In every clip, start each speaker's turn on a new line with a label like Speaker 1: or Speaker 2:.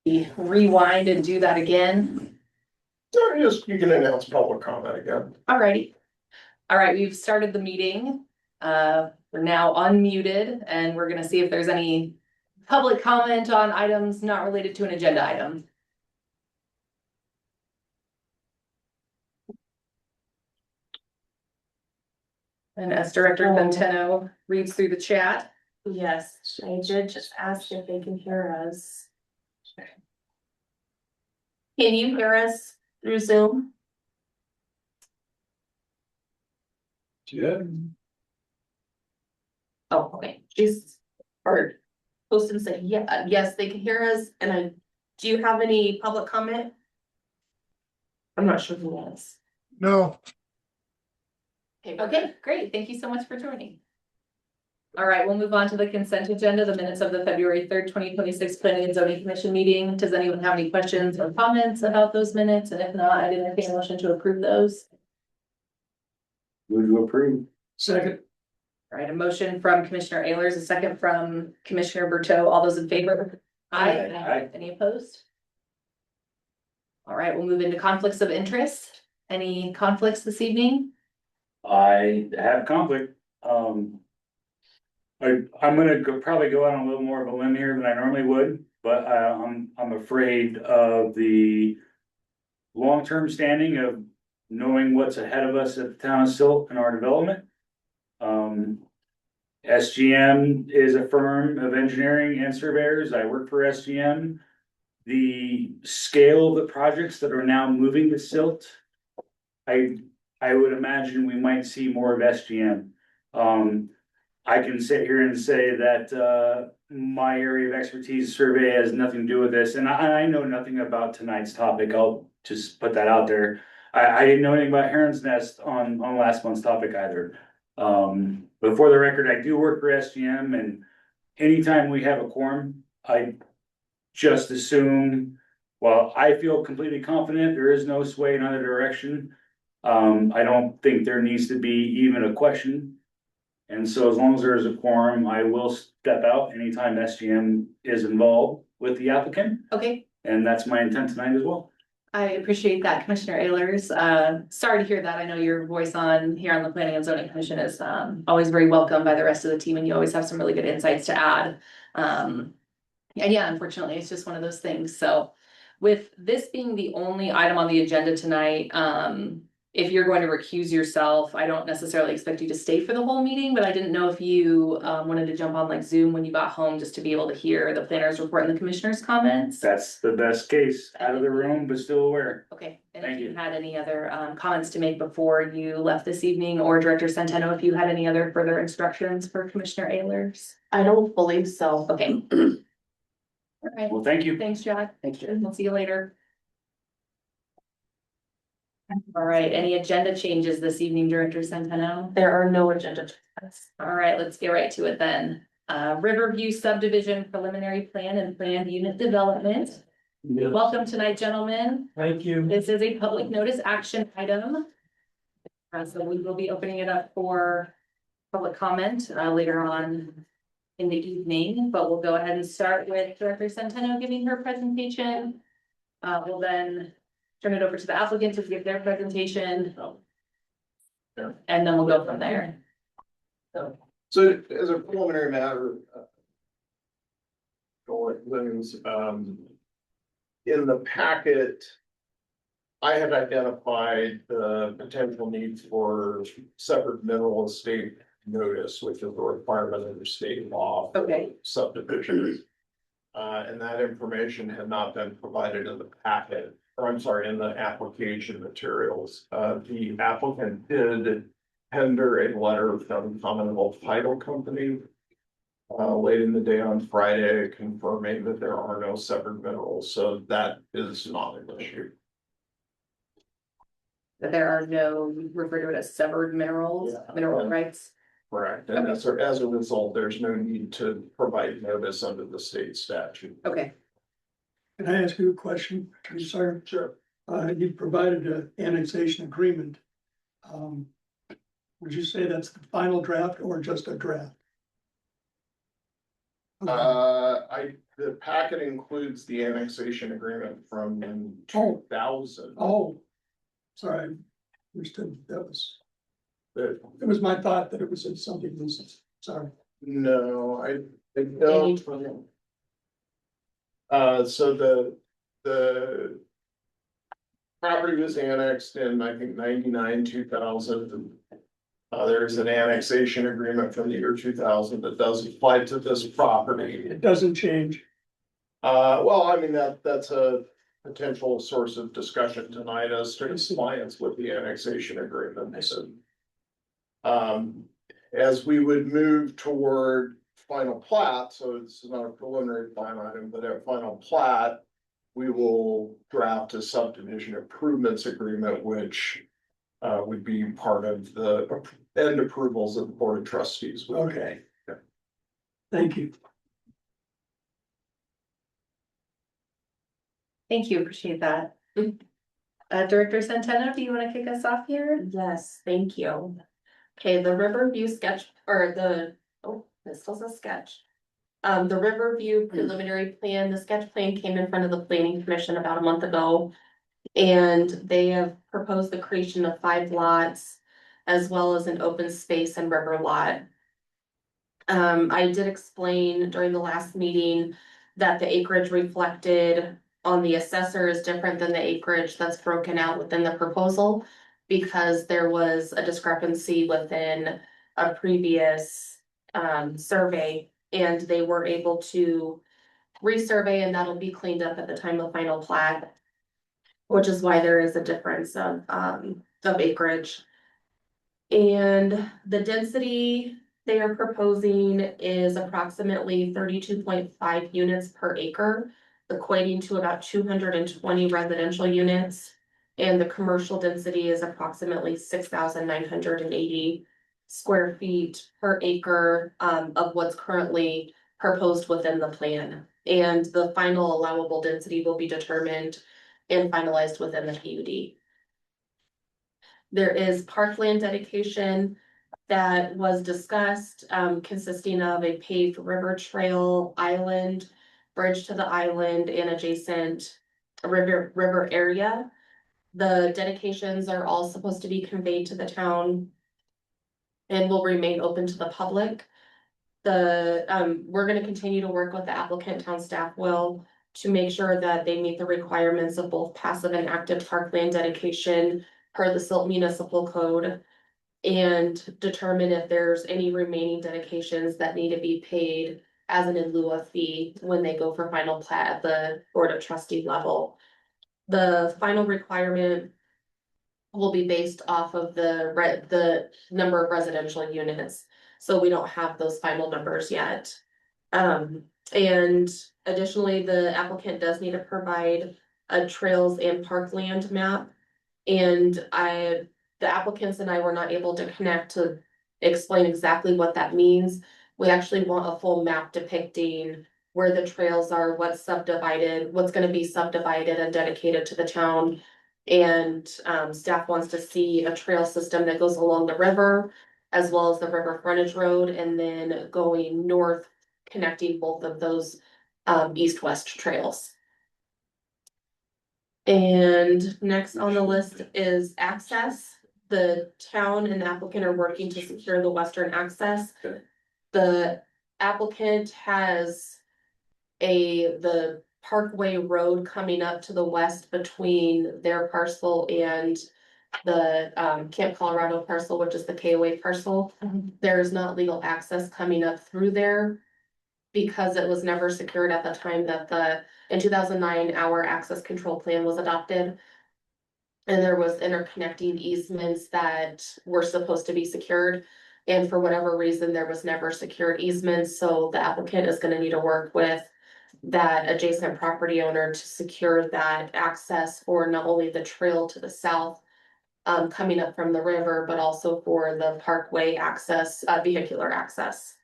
Speaker 1: rewind and do that again.
Speaker 2: You can announce public comment again.
Speaker 1: Alrighty. All right, we've started the meeting. We're now unmuted and we're gonna see if there's any public comment on items not related to an agenda item. And as Director Centeno reads through the chat.
Speaker 3: Yes, I did just ask if they can hear us. Can you hear us through Zoom?
Speaker 2: Yeah.
Speaker 3: Oh, okay, she's, or Poston said, yeah, yes, they can hear us, and do you have any public comment? I'm not sure who is.
Speaker 2: No.
Speaker 1: Okay, great. Thank you so much for joining. All right, we'll move on to the consent agenda, the minutes of the February 3rd, 2026 Planning and Zoning Commission meeting. Does anyone have any questions or comments about those minutes? And if not, I'd entertain a motion to approve those.
Speaker 2: Move to approve. Second.
Speaker 1: All right, a motion from Commissioner Ehlers, a second from Commissioner Berteau. All those in favor?
Speaker 2: Aye.
Speaker 1: Any opposed? All right, we'll move into conflicts of interest. Any conflicts this evening?
Speaker 4: I have conflict. I'm gonna probably go out on a little more of a limb here than I normally would, but I'm afraid of the long-term standing of knowing what's ahead of us at the town of Silt and our development. SGM is a firm of engineering and surveyors. I work for SGM. The scale of the projects that are now moving to Silt, I would imagine we might see more of SGM. I can sit here and say that my area of expertise survey has nothing to do with this, and I know nothing about tonight's topic. I'll just put that out there. I didn't know anything about Heron's Nest on last month's topic either. But for the record, I do work for SGM, and anytime we have a quorum, I just assume, well, I feel completely confident there is no sway in either direction. I don't think there needs to be even a question. And so as long as there is a quorum, I will step out anytime SGM is involved with the applicant.
Speaker 1: Okay.
Speaker 4: And that's my intent tonight as well.
Speaker 1: I appreciate that, Commissioner Ehlers. Sorry to hear that. I know your voice here on the Planning and Zoning Commission is always very welcome by the rest of the team, and you always have some really good insights to add. And yeah, unfortunately, it's just one of those things. So with this being the only item on the agenda tonight, if you're going to recuse yourself, I don't necessarily expect you to stay for the whole meeting, but I didn't know if you wanted to jump on like Zoom when you got home just to be able to hear the planner's report and the commissioner's comments.
Speaker 4: That's the best case, out of the room, but still aware.
Speaker 1: Okay, and
Speaker 4: Thank
Speaker 1: if you
Speaker 4: you.
Speaker 1: had any other comments to make before you left this evening, or Director Centeno, if you had any other further instructions for Commissioner Ehlers?
Speaker 3: I don't believe so.
Speaker 1: Okay. All right,
Speaker 4: Well, thank you.
Speaker 1: thanks, Jack. Thanks, Jack. We'll see you later. All right, any agenda changes this evening, Director Centeno?
Speaker 3: There are no agenda items.
Speaker 1: All right, let's get right to it then. Riverview subdivision preliminary plan and planned unit development. Welcome tonight, gentlemen.
Speaker 2: Thank you.
Speaker 1: This is a public notice action item. So we will be opening it up for public comment later on in the evening, but we'll go ahead and start with Director Centeno giving her presentation. We'll then turn it over to the applicant to give their presentation. And then we'll go from there.
Speaker 2: So as a preliminary matter, in the packet, I had identified the potential needs for separate mineral estate notice, which is a requirement under state law. For
Speaker 1: Okay.
Speaker 2: subdivisions. And that information had not been provided in the packet, or I'm sorry, in the application materials. The applicant did tender a letter from Commonwealth Title Company late in the day on Friday, confirming that there are no separate minerals, so that is not an issue.
Speaker 1: That there are no, refer to it as severed minerals, mineral rights.
Speaker 2: Correct, and as a result, there's no need to provide notice under the state statute.
Speaker 1: Okay.
Speaker 5: Can I ask you a question, Attorney Sire?
Speaker 2: Sure.
Speaker 5: You provided an annexation agreement. Would you say that's the final draft or just a draft?
Speaker 2: The packet includes the annexation agreement from
Speaker 5: Oh.
Speaker 2: 2000.
Speaker 5: Oh, sorry, understood, it was my thought that it was something recent, sorry.
Speaker 2: No, I don't. So the property was annexed in, I think, 99, 2000. There's an annexation agreement from the year 2000 that does apply to this property.
Speaker 5: It doesn't change.
Speaker 2: Well, I mean, that's a potential source of discussion tonight as to compliance with the annexation agreement. So, as we would move toward final plat, so it's not a preliminary plan item, but at final plat, we will draft a subdivision improvements agreement, which would be part of the end approvals of the Board of Trustees.
Speaker 5: Okay.
Speaker 2: Yeah.
Speaker 5: Thank you.
Speaker 1: Thank you, appreciate that. Director Santana, do you wanna kick us off here?
Speaker 3: Yes, thank you. Okay, the Riverview sketch, or this was a sketch. The Riverview preliminary plan, the sketch plan came in front of the planning commission about a month ago. And they have proposed the creation of 5 lots, as well as an open space and river lot. I did explain during the last meeting that the acreage reflected on the assessor is different than the acreage that's broken out within the proposal. Because there was a discrepancy within a previous survey, and they were able to resurvey, and that'll be cleaned up at the time of final plat. Which is why there is a difference of acreage. And the density they are proposing is approximately 32.5 units per acre, equating to about 220 residential units. And the commercial density is approximately 6,980 square feet per acre of what's currently proposed within the plan. And the final allowable density will be determined and finalized within the PUD. There is parkland dedication that was discussed, consisting of a paved river trail island, bridge to the island and adjacent river area. The dedications are all supposed to be conveyed to the town and will remain open to the public. We're gonna continue to work with the applicant, town staff will, to make sure that they meet the requirements of both passive and active parkland dedication per the Silt Municipal Code. And determine if there's any remaining dedications that need to be paid as an in lieu of fee when they go for final plat at the Board of Trustee level. The final requirement will be based off of the number of residential units. So we don't have those final numbers yet. And additionally, the applicant does need to provide a trails and parkland map. And the applicants and I were not able to connect to explain exactly what that means. We actually want a full map depicting where the trails are, what's subdivided, what's gonna be subdivided and dedicated to the town. And staff wants to see a trail system that goes along the river, as well as the river frontage road, and then going north, connecting both of those east-west trails. And next on the list is access. The town and the applicant are working to secure the western access.
Speaker 2: Okay.
Speaker 3: The applicant has the Parkway Road coming up to the west between their parcel and the Camp Colorado parcel, which is the KOA parcel. There is not legal access coming up through there because it was never secured at the time that in 2009, our access control plan was adopted. And there was interconnecting easements that were supposed to be secured. And for whatever reason, there was never secured easements, so the applicant is gonna need to work with that adjacent property owner to secure that access for not only the trail to the south. Coming up from the river, but also for the parkway access, vehicular access.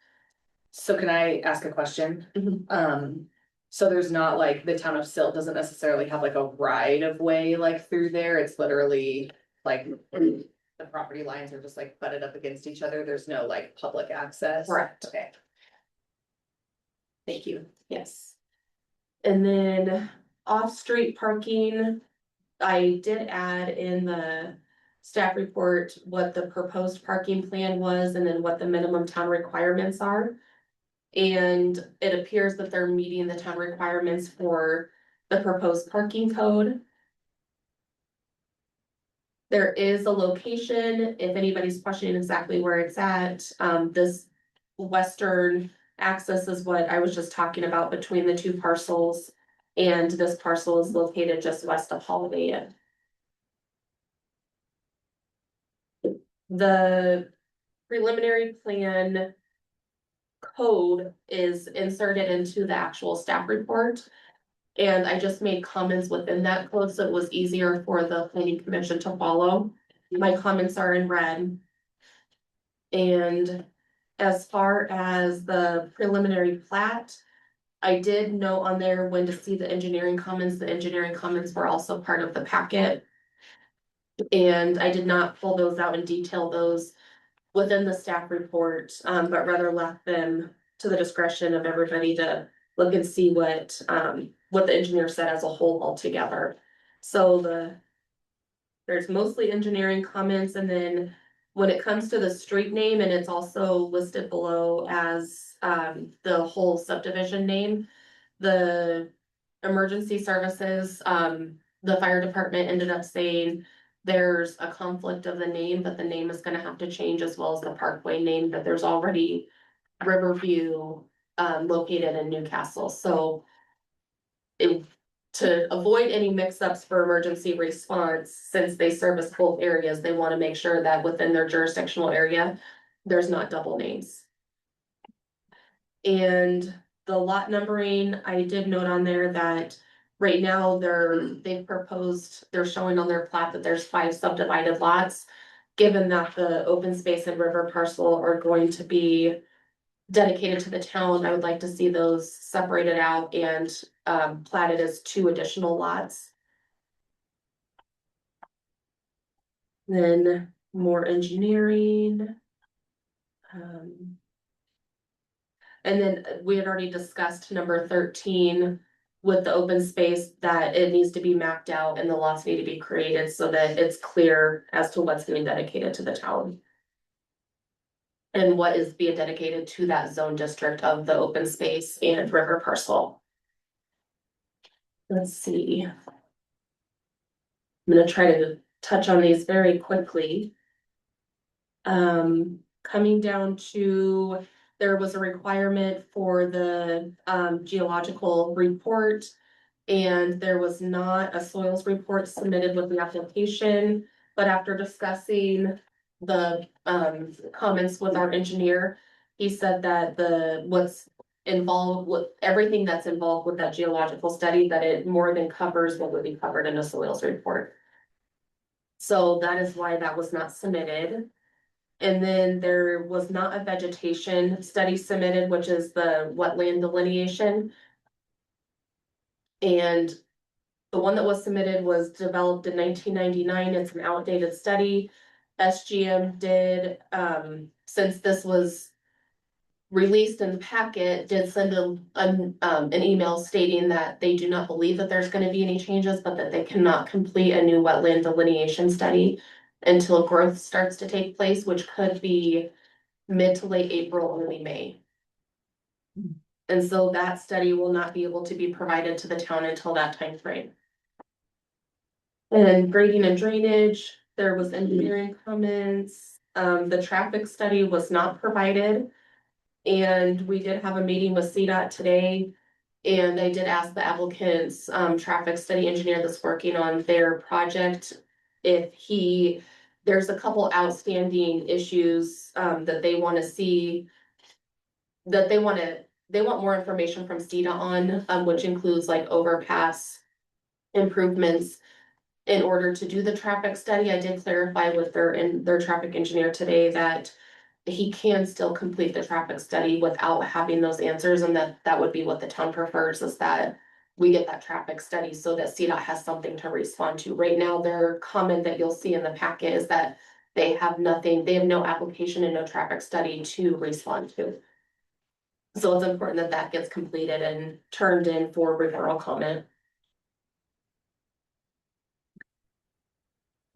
Speaker 1: So can I ask a question?
Speaker 3: Mhm.
Speaker 1: So there's not like, the town of Silt doesn't necessarily have like a right of way like through there, it's literally like. The property lines are just like butted up against each other, there's no like public access?
Speaker 3: Correct.
Speaker 1: Okay.
Speaker 3: Thank you, yes. And then off-street parking, I did add in the staff report what the proposed parking plan was and then what the minimum town requirements are. And it appears that they're meeting the town requirements for the proposed parking code. There is a location, if anybody's questioning exactly where it's at, this western access is what I was just talking about between the two parcels. And this parcel is located just west of Holiday Inn. The preliminary plan code is inserted into the actual staff report. And I just made comments within that code, so it was easier for the planning commission to follow. My comments are in red. And as far as the preliminary plat, I did note on there when to see the engineering comments. The engineering comments were also part of the packet. And I did not pull those out and detail those within the staff report, but rather left them to the discretion of everybody to look and see what the engineer said as a whole altogether. So there's mostly engineering comments, and then when it comes to the street name, and it's also listed below as the whole subdivision name, the emergency services, the fire department ended up saying there's a conflict of the name, but the name is gonna have to change as well as the parkway name, but there's already Riverview located in Newcastle, so to avoid any mix-ups for emergency response, since they service both areas, they wanna make sure that within their jurisdictional area, there's not double names. And the lot numbering, I did note on there that right now they're showing on their plat that there's 5 subdivided lots. Given that the open space and river parcel are going to be dedicated to the town, I would like to see those separated out and platted as 2 additional lots. Then more engineering. And then we had already discussed number 13 with the open space, that it needs to be mapped out and the lots need to be created so that it's clear as to what's being dedicated to the town. And what is being dedicated to that zone district of the open space and river parcel. Let's see. I'm gonna try to touch on these very quickly. Coming down to, there was a requirement for the geological report. And there was not a soils report submitted with the application, but after discussing the comments with our engineer, he said that what's involved with everything that's involved with that geological study, that it more than covers what would be covered in a soils report. So that is why that was not submitted. And then there was not a vegetation study submitted, which is the wetland delineation. And the one that was submitted was developed in 1999. It's an outdated study. SGM did, since this was released in the packet, did send an email stating that they do not believe that there's gonna be any changes, but that they cannot complete a new wetland delineation study until growth starts to take place, which could be mid to late April, early May. And so that study will not be able to be provided to the town until that time frame. And grading and drainage, there was engineering comments, the traffic study was not provided. And we did have a meeting with CDOT today. And I did ask the applicant's traffic study engineer that's working on their project, if there's a couple outstanding issues that they wanna see. That they want more information from CDOT on, which includes like overpass improvements. In order to do the traffic study, I did clarify with their traffic engineer today that he can still complete the traffic study without having those answers, and that would be what the town prefers, is that we get that traffic study so that CDOT has something to respond to. Right now, their comment that you'll see in the packet is that they have no application and no traffic study to respond to. So it's important that that gets completed and turned in for referral comment.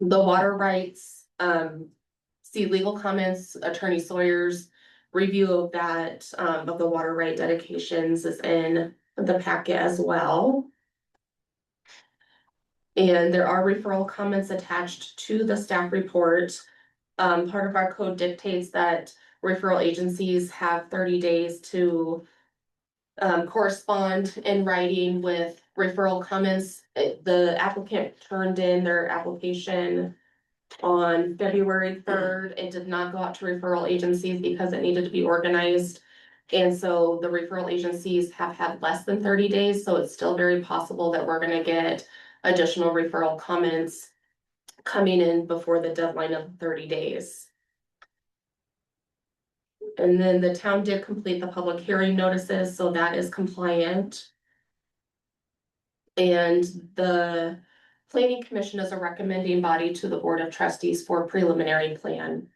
Speaker 3: The water rights, see legal comments, Attorney Sawyer's review of that, of the water right dedications is in the packet as well. And there are referral comments attached to the staff report. Part of our code dictates that referral agencies have 30 days to correspond in writing with referral comments. The applicant turned in their application on February 3rd. It did not go out to referral agencies because it needed to be organized. And so the referral agencies have had less than 30 days, so it's still very possible that we're gonna get additional referral comments coming in before the deadline of 30 days. And then the town did complete the public hearing notices, so that is compliant. And the planning commission is a recommending body to the board of trustees for preliminary plan.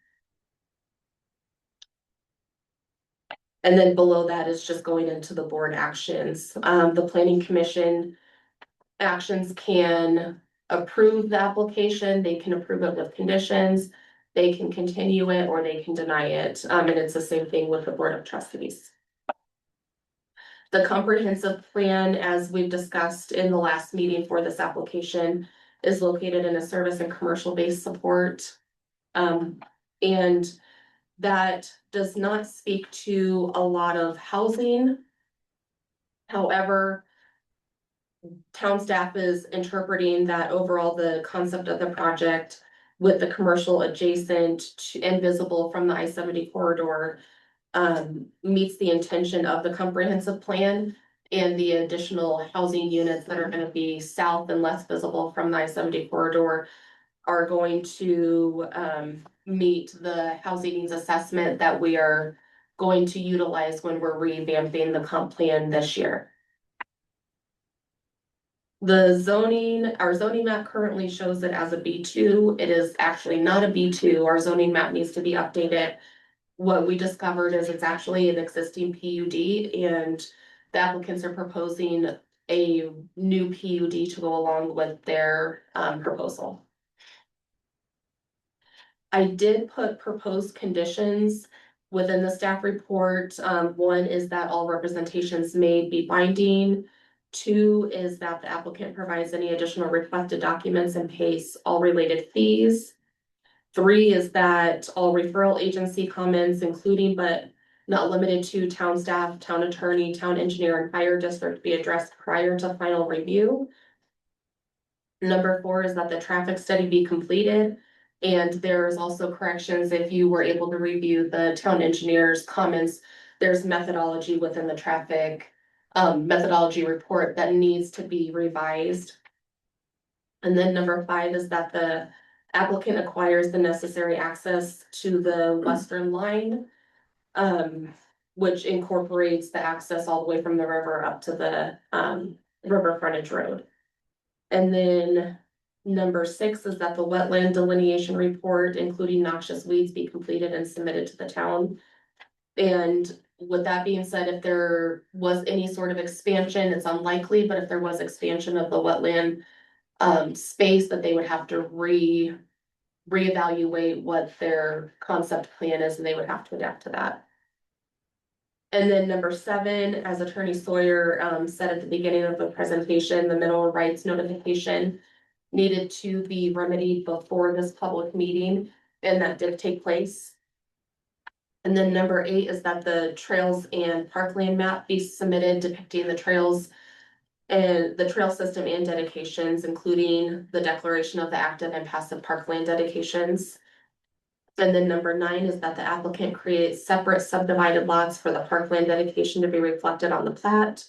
Speaker 3: And then below that is just going into the board actions. The planning commission actions can approve the application, they can approve it with conditions, they can continue it, or they can deny it. And it's the same thing with the board of trustees. The comprehensive plan, as we've discussed in the last meeting for this application, is located in a service and commercial based support. And that does not speak to a lot of housing. However, town staff is interpreting that overall the concept of the project with the commercial adjacent and visible from the I-70 corridor meets the intention of the comprehensive plan, and the additional housing units that are gonna be south and less visible from the I-70 corridor are going to meet the housing needs assessment that we are going to utilize when we're revamping the comp plan this year. The zoning, our zoning map currently shows it as a B2. It is actually not a B2. Our zoning map needs to be updated. What we discovered is it's actually an existing PUD, and the applicants are proposing a new PUD to go along with their proposal. I did put proposed conditions within the staff report. One is that all representations may be binding. 2 is that the applicant provides any additional requested documents and pays all related fees. 3 is that all referral agency comments, including but not limited to town staff, town attorney, town engineer, and fire district, be addressed prior to final review. Number 4 is that the traffic study be completed. And there's also corrections if you were able to review the town engineer's comments. There's methodology within the traffic methodology report that needs to be revised. And then number 5 is that the applicant acquires the necessary access to the western line, which incorporates the access all the way from the river up to the river frontage road. And then number 6 is that the wetland delineation report, including noxious weeds, be completed and submitted to the town. And with that being said, if there was any sort of expansion, it's unlikely, but if there was expansion of the wetland space, that they would have to reevaluate what their concept plan is, and they would have to adapt to that. And then number 7, as Attorney Sawyer said at the beginning of the presentation, the mineral rights notification needed to be remedied before this public meeting, and that did take place. And then number 8 is that the trails and parkland map be submitted depicting the trails and the trail system and dedications, including the declaration of the active and passive parkland dedications. And then number 9 is that the applicant creates separate subdivided lots for the parkland dedication to be reflected on the plat.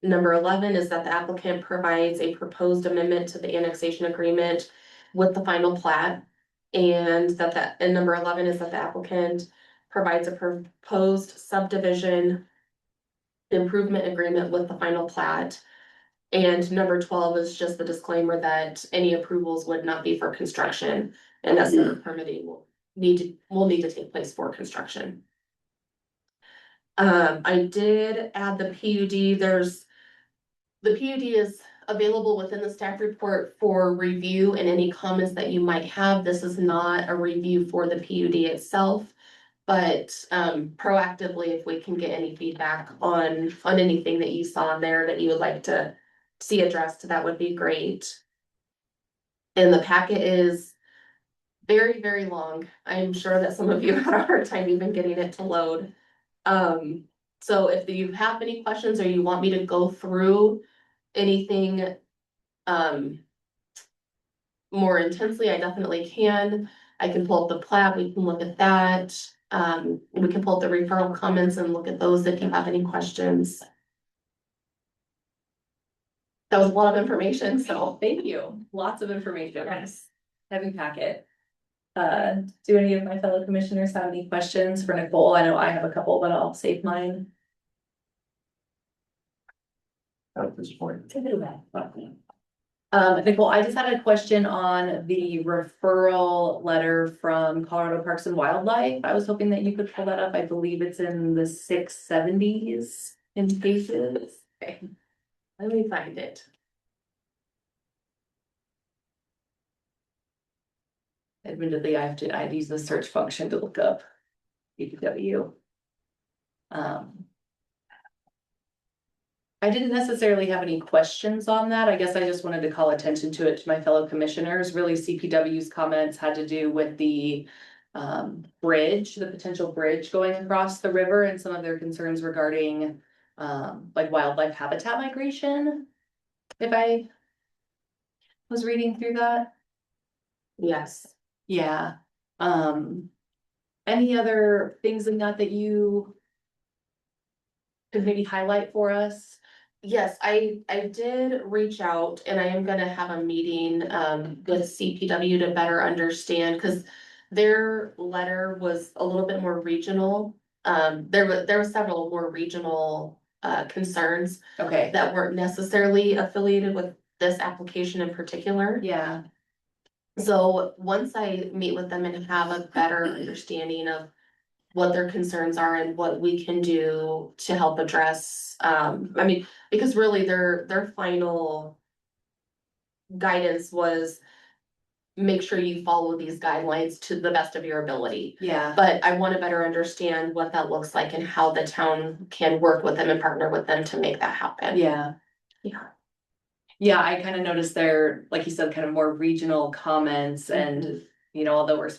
Speaker 3: Number 11 is that the applicant provides a proposed amendment to the annexation agreement with the final plat. And number 11 is that the applicant provides a proposed subdivision improvement agreement with the final plat. And number 12 is just the disclaimer that any approvals would not be for construction, and that the permitting will need to take place for construction. I did add the PUD, the PUD is available within the staff report for review and any comments that you might have. This is not a review for the PUD itself. But proactively, if we can get any feedback on anything that you saw in there that you would like to see addressed, that would be great. And the packet is very, very long. I'm sure that some of you had a hard time even getting it to load. So if you have any questions or you want me to go through anything more intensely, I definitely can. I can pull up the plat, we can look at that. We can pull up the referral comments and look at those if you have any questions. That was a lot of information, so.
Speaker 1: Thank you. Lots of information.
Speaker 3: Yes.
Speaker 1: Heavy packet. Do any of my fellow commissioners have any questions for Nicole? I know I have a couple, but I'll save mine.
Speaker 2: At this point.
Speaker 1: Nicole, I just had a question on the referral letter from Colorado Parks and Wildlife. I was hoping that you could pull that up. I believe it's in the 670s in cases.
Speaker 3: Okay. Let me find it.
Speaker 1: Admittedly, I'd use the search function to look up DPW. I didn't necessarily have any questions on that. I guess I just wanted to call attention to it to my fellow commissioners. Really, CPW's comments had to do with the bridge, the potential bridge going across the river, and some of their concerns regarding like wildlife habitat migration. If I was reading through that.
Speaker 3: Yes.
Speaker 1: Yeah. Any other things in that you could maybe highlight for us?
Speaker 3: Yes, I did reach out and I am gonna have a meeting with CPW to better understand, cause their letter was a little bit more regional. There were several more regional concerns
Speaker 1: Okay,
Speaker 3: that weren't necessarily affiliated with this application in particular.
Speaker 1: yeah,
Speaker 3: So once I meet with them and have a better understanding of what their concerns are and what we can do to help address, I mean, because really their final guidance was make sure you follow these guidelines to the best of your ability.
Speaker 1: yeah,
Speaker 3: But I want to better understand what that looks like and how the town can work with them and partner with them to make that happen.
Speaker 1: yeah.
Speaker 3: Yeah.
Speaker 1: Yeah, I kind of noticed there, like you said, kind of more regional comments and, you know, although we're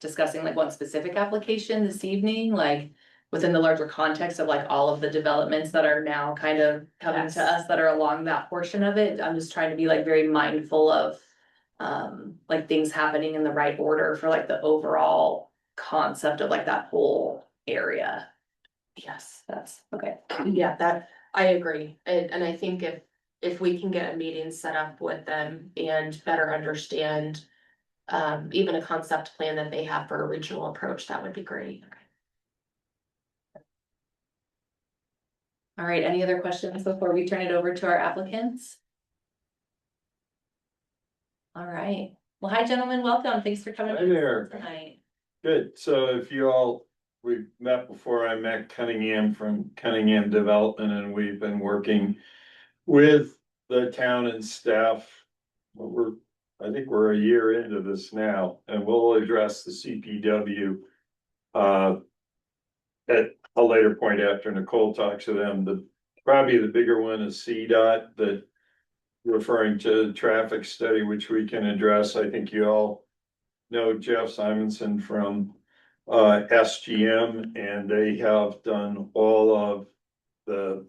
Speaker 1: discussing like one specific application this evening, like within the larger context of like all of the developments that are now kind of coming
Speaker 3: Yes.
Speaker 1: to us that are along that portion of it, I'm just trying to be like very mindful of like things happening in the right order for like the overall concept of like that whole area.
Speaker 3: Yes.
Speaker 1: That's okay.
Speaker 3: Yeah, that, I agree, and I think if we can get a meeting set up with them and better understand. Even a concept plan that they have for a regional approach, that would be great.
Speaker 1: All right, any other questions before we turn it over to our applicants? All right, well, hi, gentlemen, welcome, thanks for coming
Speaker 6: Hi there.
Speaker 1: tonight.
Speaker 6: Good, so if you all, we met before, I met Cunningham from Cunningham Development, and we've been working with the town and staff. Well, I think we're a year into this now, and we'll address the CPW at a later point after Nicole talks to them. Probably the bigger one is CDOT, that referring to the traffic study, which we can address. I think you all know Jeff Simonson from SGM, and they have done all of the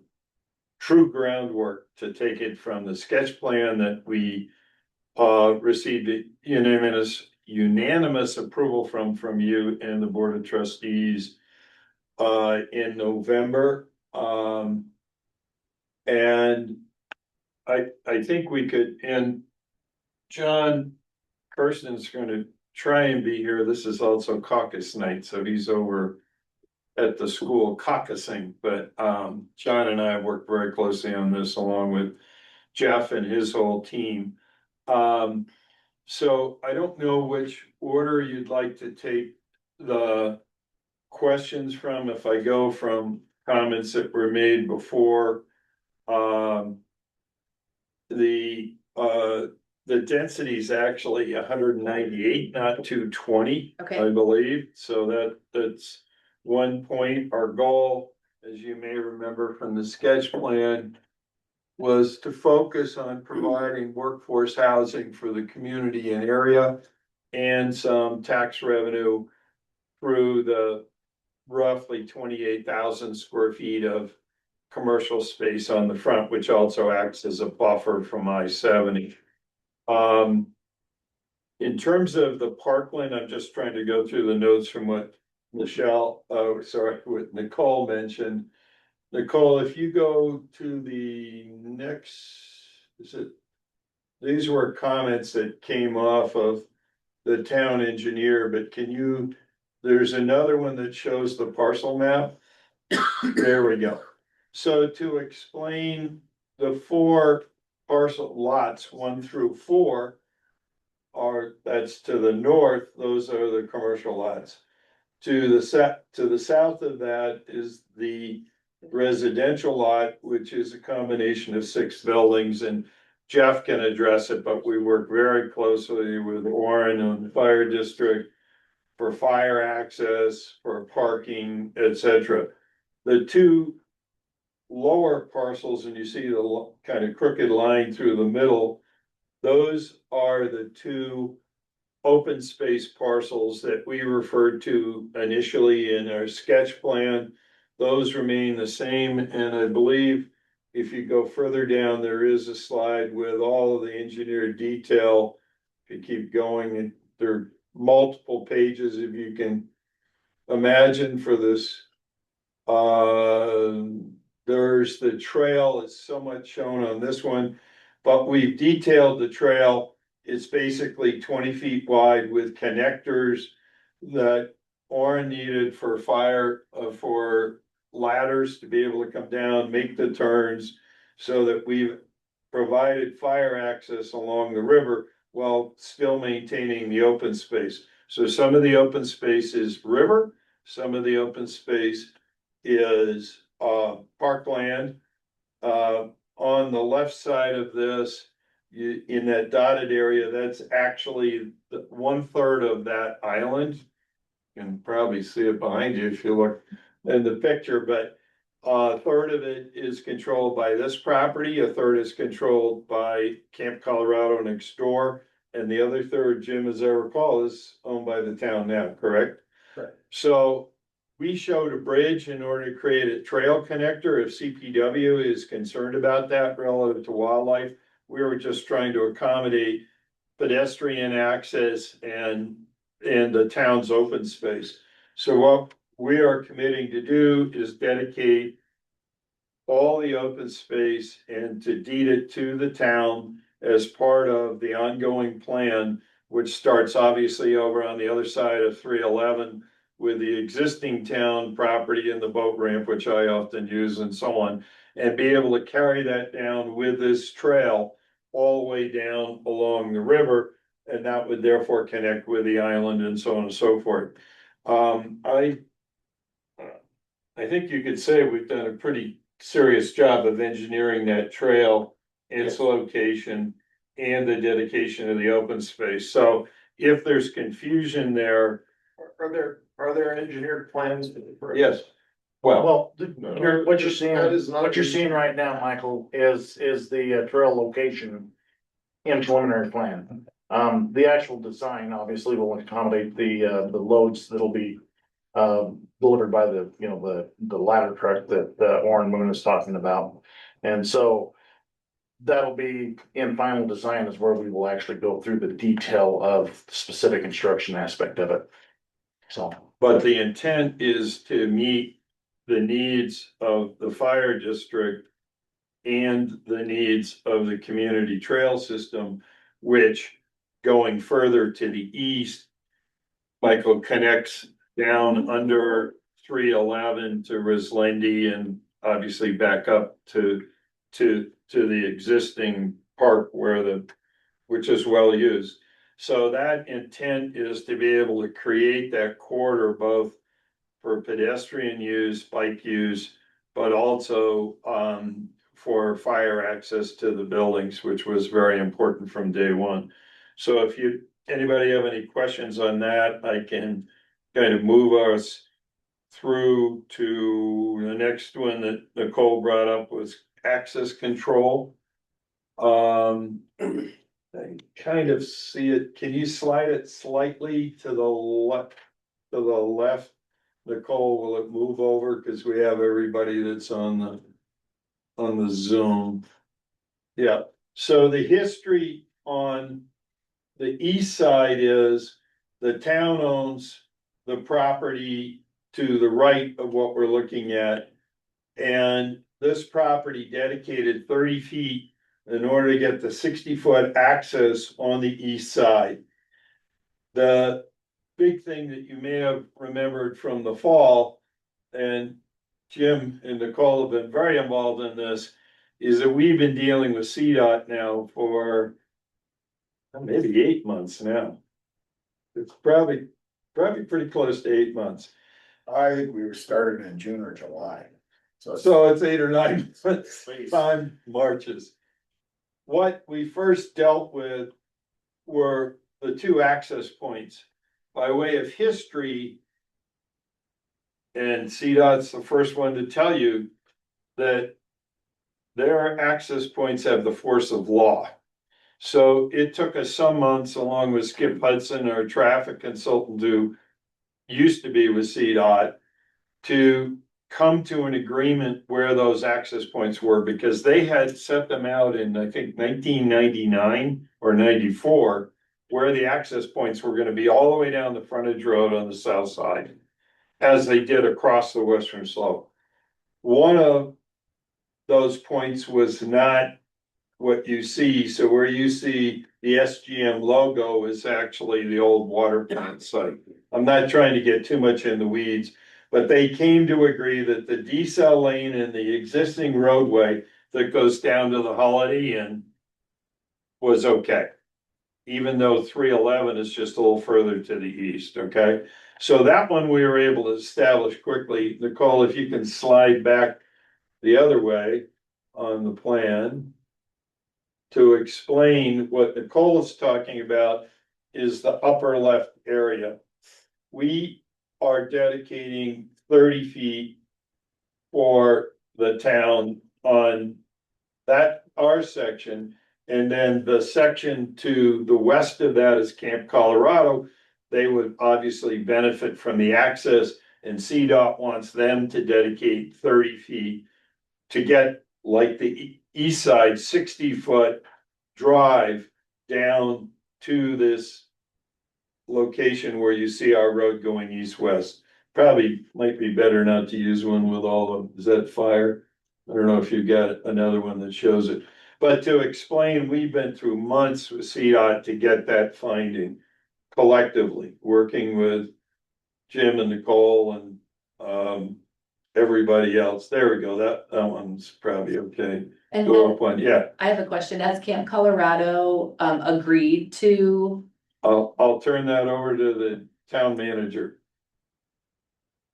Speaker 6: true groundwork to take it from the sketch plan that we received unanimous approval from you and the Board of Trustees in November. And I think we could, and John Kirsten's gonna try and be here. This is also caucus night, so he's over at the school caucusing, but John and I have worked very closely on this along with Jeff and his whole team. So I don't know which order you'd like to take the questions from. If I go from comments that were made before. The density is actually 198, not 220.
Speaker 1: Okay.
Speaker 6: I believe, so that's one point. Our goal, as you may remember from the sketch plan, was to focus on providing workforce housing for the community and area and some tax revenue through the roughly 28,000 square feet of commercial space on the front, which also acts as a buffer from I-70. In terms of the parkland, I'm just trying to go through the notes from what what Nicole mentioned. Nicole, if you go to the next, these were comments that came off of the town engineer, but there's another one that shows the parcel map. There we go. So to explain the 4 parcel lots, 1 through 4, that's to the north, those are the commercial lots. To the south of that is the residential lot, which is a combination of 6 buildings, and Jeff can address it, but we work very closely with Warren on the fire district for fire access, for parking, etc. The 2 lower parcels, and you see the kind of crooked line through the middle, those are the 2 open space parcels that we referred to initially in our sketch plan. Those remain the same, and I believe if you go further down, there is a slide with all of the engineered detail. If you keep going, there are multiple pages, if you can imagine, for this. There's the trail is somewhat shown on this one, but we've detailed the trail. It's basically 20 feet wide with connectors that Warren needed for fire, for ladders to be able to come down, make the turns, so that we've provided fire access along the river while still maintaining the open space. So some of the open space is river, some of the open space is parkland. On the left side of this, in that dotted area, that's actually 1/3 of that island. You can probably see it behind you if you look in the picture, but a third of it is controlled by this property, a third is controlled by Camp Colorado next door, and the other third, Jim, as I recall, is owned by the town now, correct?
Speaker 2: Correct.
Speaker 6: So we showed a bridge in order to create a trail connector. If CPW is concerned about that relative to wildlife, we were just trying to accommodate pedestrian access and the town's open space. So what we are committing to do is dedicate all the open space and to deed it to the town as part of the ongoing plan, which starts obviously over on the other side of 311 with the existing town property and the boat ramp, which I often use, and so on, and be able to carry that down with this trail all the way down along the river, and that would therefore connect with the island and so on and so forth. I think you could say we've done a pretty serious job of engineering that trail, its location, and the dedication of the open space. So if there's confusion there.
Speaker 2: Are there engineered plans?
Speaker 6: Yes. Well,
Speaker 2: No,
Speaker 7: What you're seeing,
Speaker 2: that is not
Speaker 7: what you're seeing right now, Michael, is the trail location in preliminary plan. The actual design obviously will accommodate the loads that'll be delivered by the ladder truck that Warren Moon is talking about. And so that'll be in final design is where we will actually go through the detail of the specific construction aspect of it. So.
Speaker 6: but the intent is to meet the needs of the fire district and the needs of the community trail system, which going further to the east, Michael, connects down under 311 to Rislendi and obviously back up to the existing park which is well used. So that intent is to be able to create that corridor both for pedestrian use, bike use, but also, for fire access to the buildings, which was very important from day one. So if anybody have any questions on that, I can kind of move us through to the next one that Nicole brought up was access control. I kind of see it. Can you slide it slightly to the left? To the left, Nicole, will it move over? Cause we have everybody that's on the Zoom. Yeah, so the history on the east side is the town owns the property to the right of what we're looking at. And this property dedicated 30 feet in order to get the 60-foot access on the east side. The big thing that you may have remembered from the fall, and Jim and Nicole have been very involved in this, is that we've been dealing with CDOT now for maybe 8 months now. It's probably pretty close to 8 months.
Speaker 8: I think we were started in June or July.
Speaker 6: So it's 8 or 9 months, time marches. What we first dealt with were the two access points. By way of history, and CDOT's the first one to tell you that their access points have the force of law. So it took us some months, along with Skip Hudson, our traffic consultant who used to be with CDOT, to come to an agreement where those access points were, because they had set them out in, I think, 1999 or 94, where the access points were gonna be all the way down the frontage road on the south side, as they did across the western slope. One of those points was not what you see, so where you see the SGM logo is actually the old water plant site. I'm not trying to get too much in the weeds, but they came to agree that the decel lane and the existing roadway that goes down to the Holiday Inn was okay. Even though 311 is just a little further to the east, okay? So that one we were able to establish quickly. Nicole, if you can slide back the other way on the plan to explain what Nicole is talking about is the upper left area. We are dedicating 30 feet for the town on that, our section. And then the section to the west of that is Camp Colorado. They would obviously benefit from the access, and CDOT wants them to dedicate 30 feet to get, like the east side, 60-foot drive down to this location where you see our road going east-west. Probably might be better not to use one with all of, is that fire? I don't know if you've got another one that shows it. But to explain, we've been through months with CDOT to get that finding collectively, working with Jim and Nicole and everybody else. There we go. That one's probably okay.
Speaker 1: And
Speaker 6: Go up one, yeah.
Speaker 1: I have a question. Has Camp Colorado agreed to?
Speaker 6: I'll turn that over to the town manager.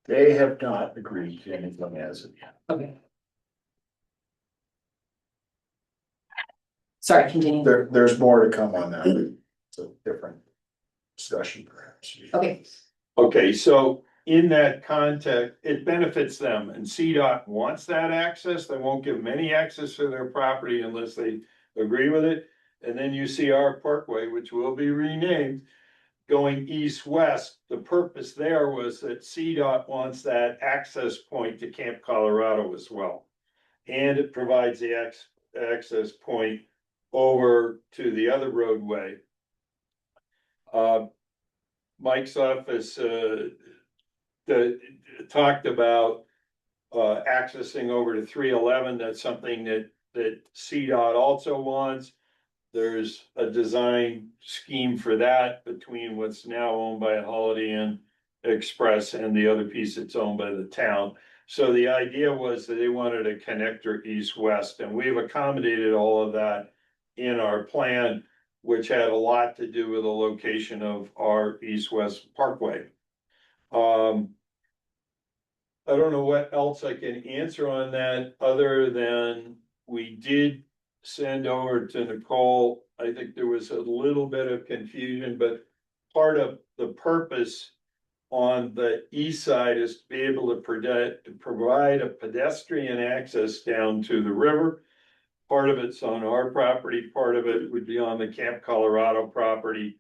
Speaker 8: They have not agreed to anything as of yet.
Speaker 1: Okay. Sorry, continue.
Speaker 8: There's more to come on that. It's a different discussion perhaps.
Speaker 1: Okay.
Speaker 6: Okay, so in that context, it benefits them, and CDOT wants that access. They won't give them any access to their property unless they agree with it. And then you see our parkway, which will be renamed, going east-west. The purpose there was that CDOT wants that access point to Camp Colorado as well. And it provides the access point over to the other roadway. Mike's office talked about accessing over to 311. That's something that CDOT also wants. There's a design scheme for that between what's now owned by Holiday Inn Express and the other piece that's owned by the town. So the idea was that they wanted a connector east-west, and we've accommodated all of that in our plan, which had a lot to do with the location of our east-west parkway. I don't know what else I can answer on that, other than we did send over to Nicole. I think there was a little bit of confusion, but part of the purpose on the east side is to be able to provide a pedestrian access down to the river. Part of it's on our property, part of it would be on the Camp Colorado property.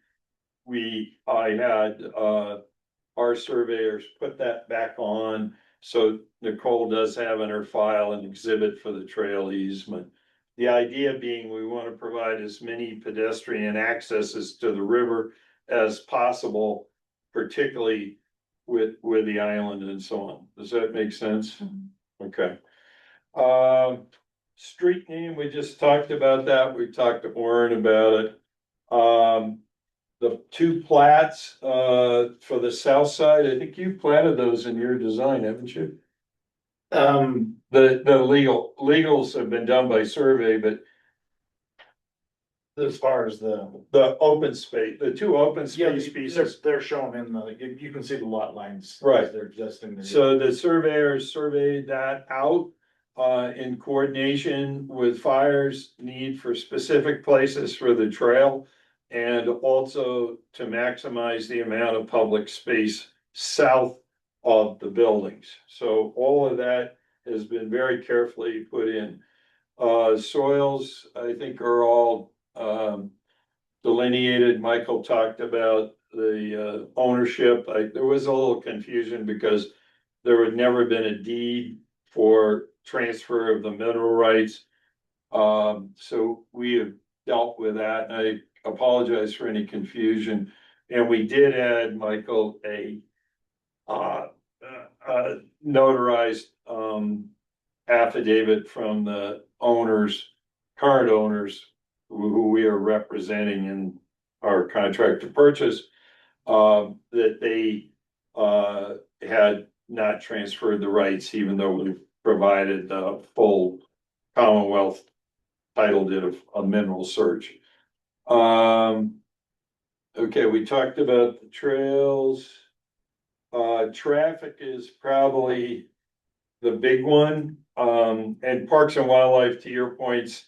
Speaker 6: I had, our surveyors put that back on, so Nicole does have in her file an exhibit for the trail easement. The idea being, we want to provide as many pedestrian accesses to the river as possible, particularly with the island and so on. Does that make sense? Okay. Street name, we just talked about that. We talked to Warren about it. The two plats, for the south side, I think you platted those in your design, haven't you? The legals have been done by survey, but
Speaker 7: As far as the.
Speaker 6: the open space, the two open
Speaker 7: Yeah,
Speaker 6: space pieces.
Speaker 7: they're shown in the, you can see the lot lines.
Speaker 6: Right.
Speaker 7: They're existing.
Speaker 6: So the surveyors surveyed that out, in coordination with fire's need for specific places for the trail. And also to maximize the amount of public space south of the buildings. So all of that has been very carefully put in. Soils, I think, are all, delineated. Michael talked about the, ownership. There was a little confusion because there had never been a deed for transfer of the mineral rights. So we have dealt with that. I apologize for any confusion. And we did add, Michael, a notarized affidavit from the owners, current owners, who we are representing in our contract to purchase, that they had not transferred the rights, even though we provided the full Commonwealth title did a mineral search. Okay, we talked about the trails. Traffic is probably the big one. And Parks and Wildlife, to your points,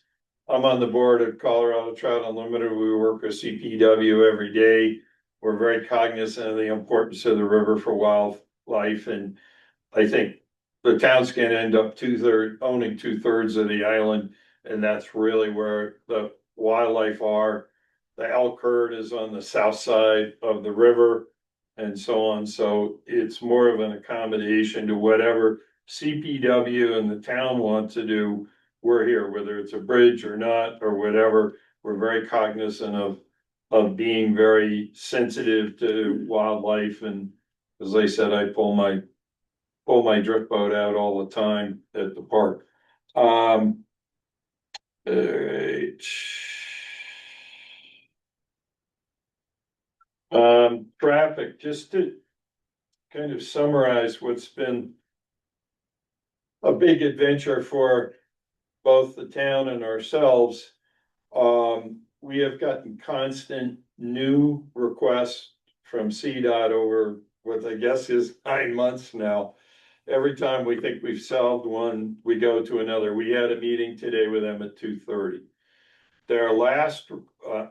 Speaker 6: I'm on the board of Colorado Trout Unlimited. We work with CPW every day. We're very cognizant of the importance of the river for wildlife, and I think the town's gonna end up owning 2/3 of the island, and that's really where the wildlife are. The elk herd is on the south side of the river and so on, so it's more of an accommodation to whatever CPW and the town want to do. We're here, whether it's a bridge or not, or whatever. We're very cognizant of being very sensitive to wildlife, and as I said, I pull my drift boat out all the time at the park. Traffic, just to kind of summarize what's been a big adventure for both the town and ourselves. We have gotten constant new requests from CDOT over what I guess is 9 months now. Every time we think we've solved one, we go to another. We had a meeting today with them at 2:30. Their last,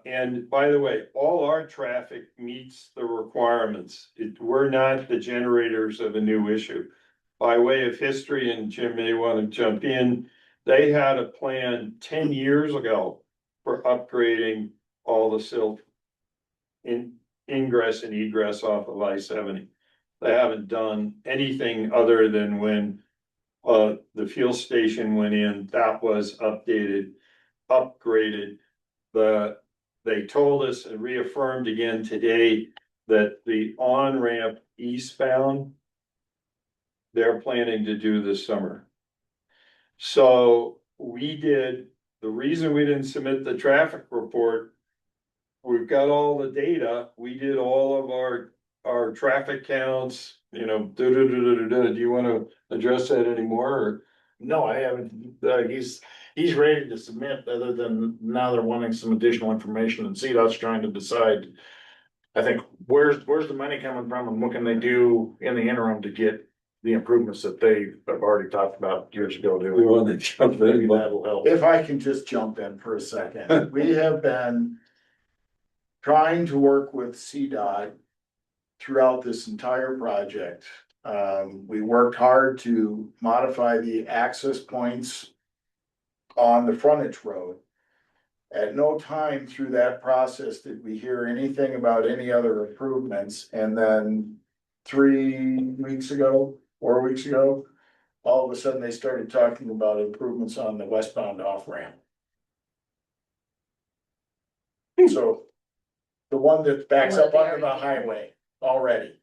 Speaker 6: and by the way, all our traffic meets the requirements. We're not the generators of a new issue. By way of history, and Jim may want to jump in, they had a plan 10 years ago for upgrading all the silt in ingress and egress off of I-70. They haven't done anything other than when the fuel station went in, that was updated, upgraded. They told us and reaffirmed again today that the on-ramp eastbound, they're planning to do this summer. So the reason we didn't submit the traffic report, we've got all the data, we did all of our traffic counts, do you want to address that anymore, or?
Speaker 7: No, I haven't, he's ready to submit, other than now they're wanting some additional information, and CDOT's trying to decide. I think, where's the money coming from, and what can they do in the interim to get the improvements that they have already talked about years ago.
Speaker 6: We
Speaker 7: Doing.
Speaker 6: want to jump
Speaker 7: Maybe
Speaker 6: in.
Speaker 7: that'll help.
Speaker 8: If I can just jump in for a second, we have been trying to work with CDOT throughout this entire project. We worked hard to modify the access points on the frontage road. At no time through that process did we hear anything about any other improvements, and then 3 weeks ago, 4 weeks ago, all of a sudden they started talking about improvements on the westbound off ramp. So the one that backs up onto the highway already.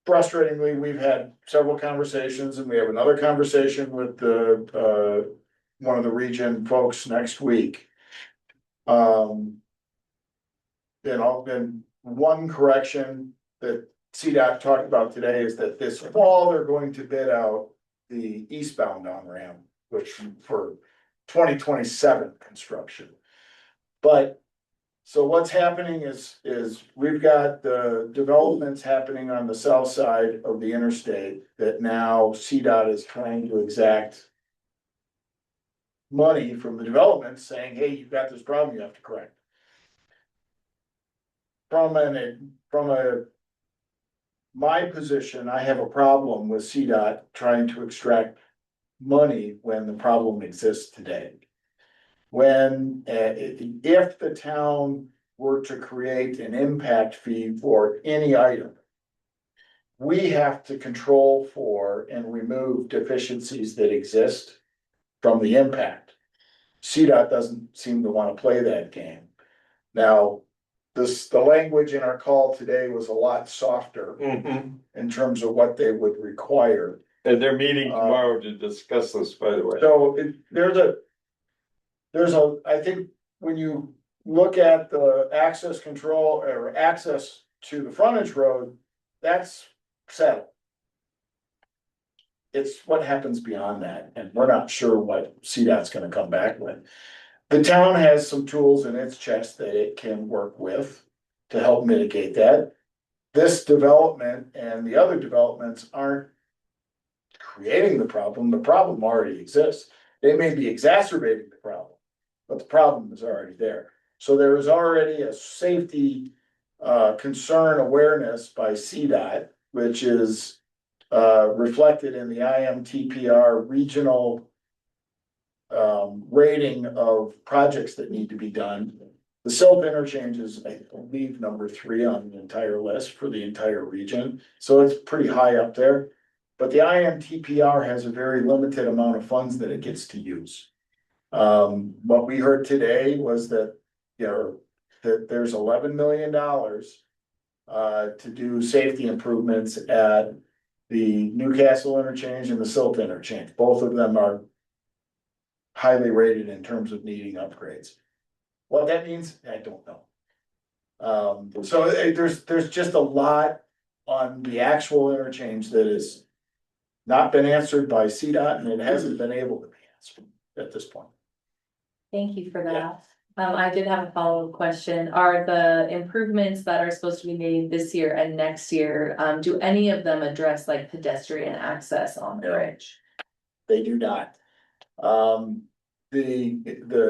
Speaker 8: Frustratingly, we've had several conversations, and we have another conversation with the one of the region folks next week. And one correction that CDOT talked about today is that this fall, they're going to bid out the eastbound on-ramp, which for 2027 construction. But so what's happening is we've got the developments happening on the south side of the interstate that now CDOT is trying to exact money from the development, saying, hey, you've got this problem you have to correct. My position, I have a problem with CDOT trying to extract money when the problem exists today. When, if the town were to create an impact fee for any item, we have to control for and remove deficiencies that exist from the impact. CDOT doesn't seem to want to play that game. Now, the language in our call today was a lot softer
Speaker 6: Mhm.
Speaker 8: in terms of what they would require.
Speaker 6: And they're meeting tomorrow to discuss this, by the way.
Speaker 8: So I think when you look at the access control or access to the frontage road, that's settled. It's what happens beyond that, and we're not sure what CDOT's gonna come back with. The town has some tools in its chest that it can work with to help mitigate that. This development and the other developments aren't creating the problem already exists. They may be exacerbating the problem, but the problem is already there. So there is already a safety concern awareness by CDOT, which is reflected in the IMTPR regional rating of projects that need to be done. The Silt interchange is, I believe, number 3 on the entire list for the entire region, so it's pretty high up there. But the IMTPR has a very limited amount of funds that it gets to use. What we heard today was that, that there's $11 million to do safety improvements at the Newcastle interchange and the Silt interchange. Both of them are highly rated in terms of needing upgrades. What that means, I don't know. So there's just a lot on the actual interchange that is not been answered by CDOT, and it hasn't been able to be answered at this point.
Speaker 1: Thank you for that. I did have a follow-up question. Are the improvements that are supposed to be made this year and next year, do any of them address like pedestrian access on the bridge?
Speaker 8: They do not. The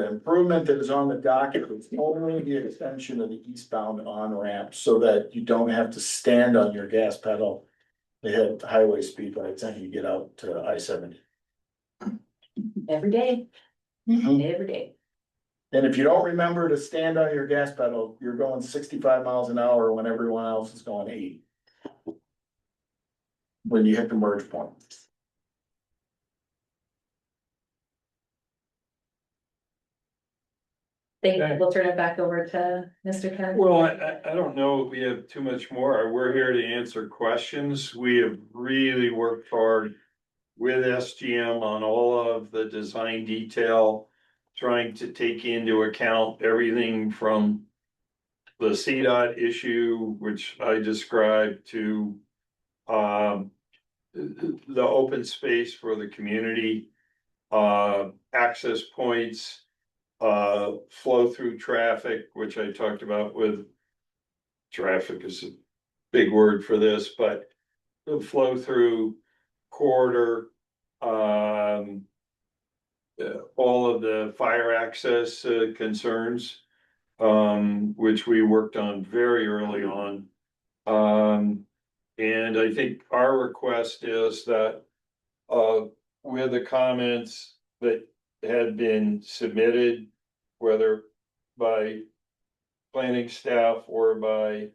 Speaker 8: improvement that is on the docket is only the extension of the eastbound on-ramp so that you don't have to stand on your gas pedal to hit highway speed by the time you get out to I-70.
Speaker 1: Every day, every day.
Speaker 8: And if you don't remember to stand on your gas pedal, you're going 65 miles an hour when everyone else is going 80. When you hit the merge point.
Speaker 1: Thank you. We'll turn it back over to Mr. Kevin.
Speaker 6: Well, I don't know if we have too much more. We're here to answer questions. We have really worked hard with SGM on all of the design detail, trying to take into account everything from the CDOT issue, which I described, to the open space for the community, access points, flow through traffic, which I talked about with traffic is big word for this, but the flow through corridor, all of the fire access concerns, which we worked on very early on. And I think our request is that, with the comments that had been submitted, whether by planning staff or by,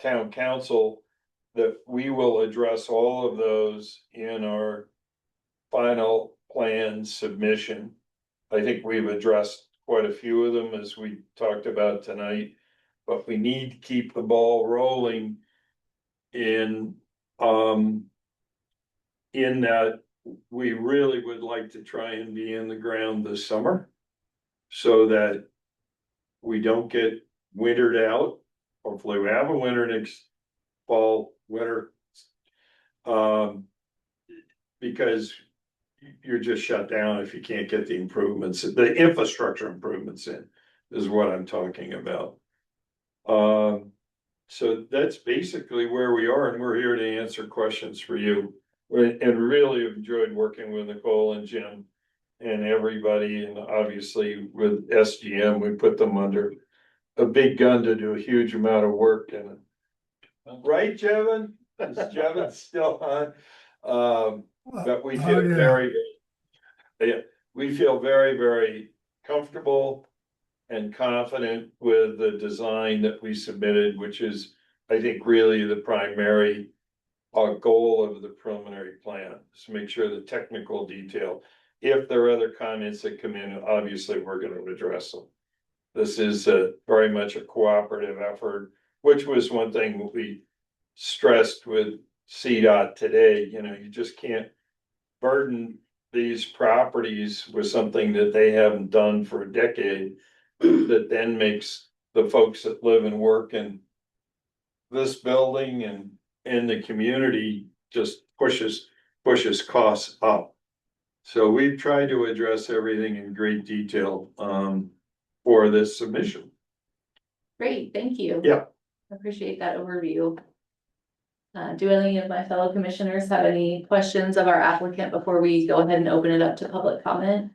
Speaker 6: town council, that we will address all of those in our final plan submission. I think we've addressed quite a few of them as we talked about tonight, but we need to keep the ball rolling in that we really would like to try and be in the ground this summer so that we don't get wintered out. Hopefully we have a winter next fall, winter. Because you're just shut down if you can't get the improvements, the infrastructure improvements in, is what I'm talking about. So that's basically where we are, and we're here to answer questions for you. And really enjoyed working with Nicole and Jim and everybody, and obviously with SGM, we put them under a big gun to do a huge amount of work, and right, Jevin? Is Jevin still on? But we feel we feel very, very comfortable and confident with the design that we submitted, which is, I think, really the primary goal of the preliminary plan, is to make sure the technical detail. If there are other comments that come in, obviously, we're gonna address them. This is very much a cooperative effort, which was one thing we stressed with CDOT today. You know, you just can't burden these properties with something that they haven't done for a decade, that then makes the folks that live and work in this building and in the community just pushes costs up. So we've tried to address everything in great detail for this submission.
Speaker 1: Great, thank you.
Speaker 6: Yeah.
Speaker 1: Appreciate that overview. Do any of my fellow commissioners have any questions of our applicant before we go ahead and open it up to public comment?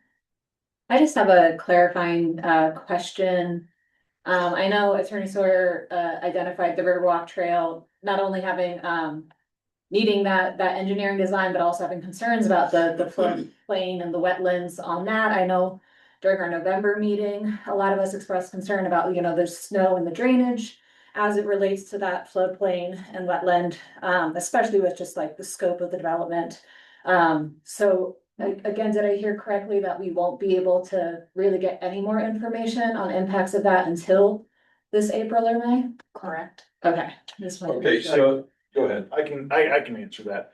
Speaker 9: I just have a clarifying question. I know Attorney Sawyer identified the Riverwalk Trail not only having needing that engineering design, but also having concerns about the floodplain and the wetlands on that. I know during our November meeting, a lot of us expressed concern about, you know, there's snow in the drainage as it relates to that floodplain and wetland, especially with just like the scope of the development. So again, did I hear correctly that we won't be able to really get any more information on impacts of that until this April or May?
Speaker 3: Correct.
Speaker 9: Okay.
Speaker 6: Okay, so go ahead.
Speaker 7: I can answer that.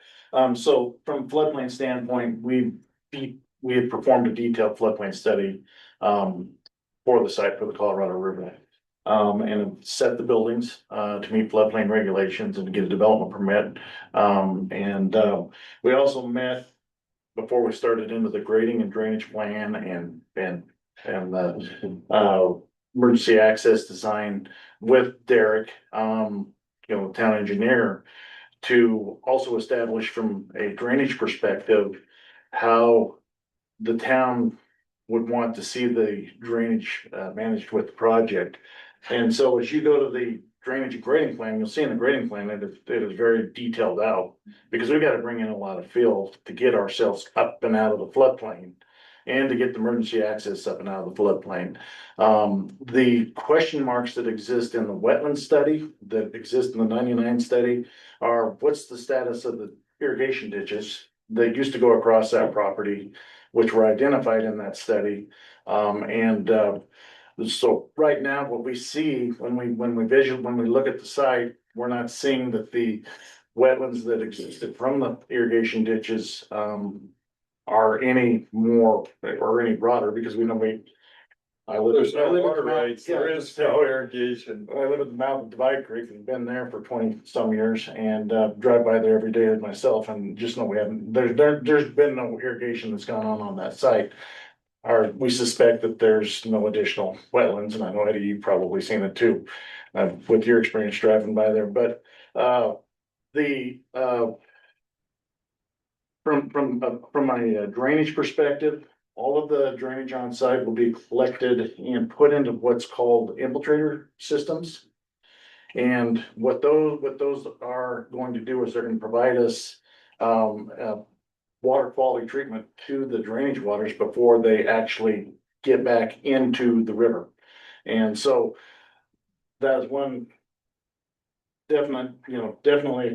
Speaker 7: So from a floodplain standpoint, we had performed a detailed floodplain study for the site for the Colorado River. And set the buildings to meet floodplain regulations and get a development permit. And we also met before we started into the grading and drainage plan and the emergency access design with Derek, town engineer, to also establish from a drainage perspective how the town would want to see the drainage managed with the project. And so as you go to the drainage and grading plan, you'll see in the grading plan that it is very detailed out, because we've got to bring in a lot of fill to get ourselves up and out of the floodplain and to get the emergency access up and out of the floodplain. The question marks that exist in the wetland study, that exist in the 99 study, are what's the status of the irrigation ditches that used to go across that property, which were identified in that study. So right now, what we see when we look at the site, we're not seeing that the wetlands that existed from the irrigation ditches are any more or any broader, because we know
Speaker 6: There's no water rights, there is no irrigation.
Speaker 7: I live at the mouth of Divide Creek and been there for 20-some years, and drive by there every day myself, and just know there's been no irrigation that's gone on that site. We suspect that there's no additional wetlands, and I know Eddie, you've probably seen it too. with your experience driving by there, but, the, from a drainage perspective, all of the drainage on site will be collected and put into what's called infiltrator systems. And what those are going to do is they're gonna provide us, water quality treatment to the drainage waters before they actually get back into the river. And so that's one definitely a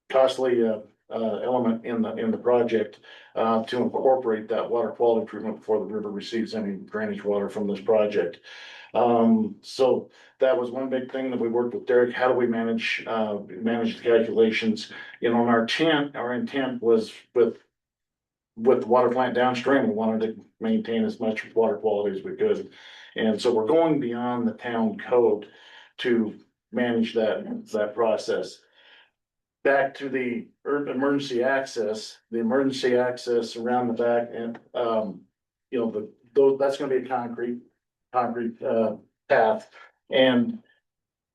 Speaker 7: costly, element in the project, to incorporate that water quality treatment before the river receives any drainage water from this project. So that was one big thing that we worked with Derek. How do we manage the calculations? You know, and our intent was with the water plant downstream, we wanted to maintain as much water quality as we could. And so we're going beyond the town code to manage that process. Back to the emergency access around the back and, that's gonna be a concrete path. And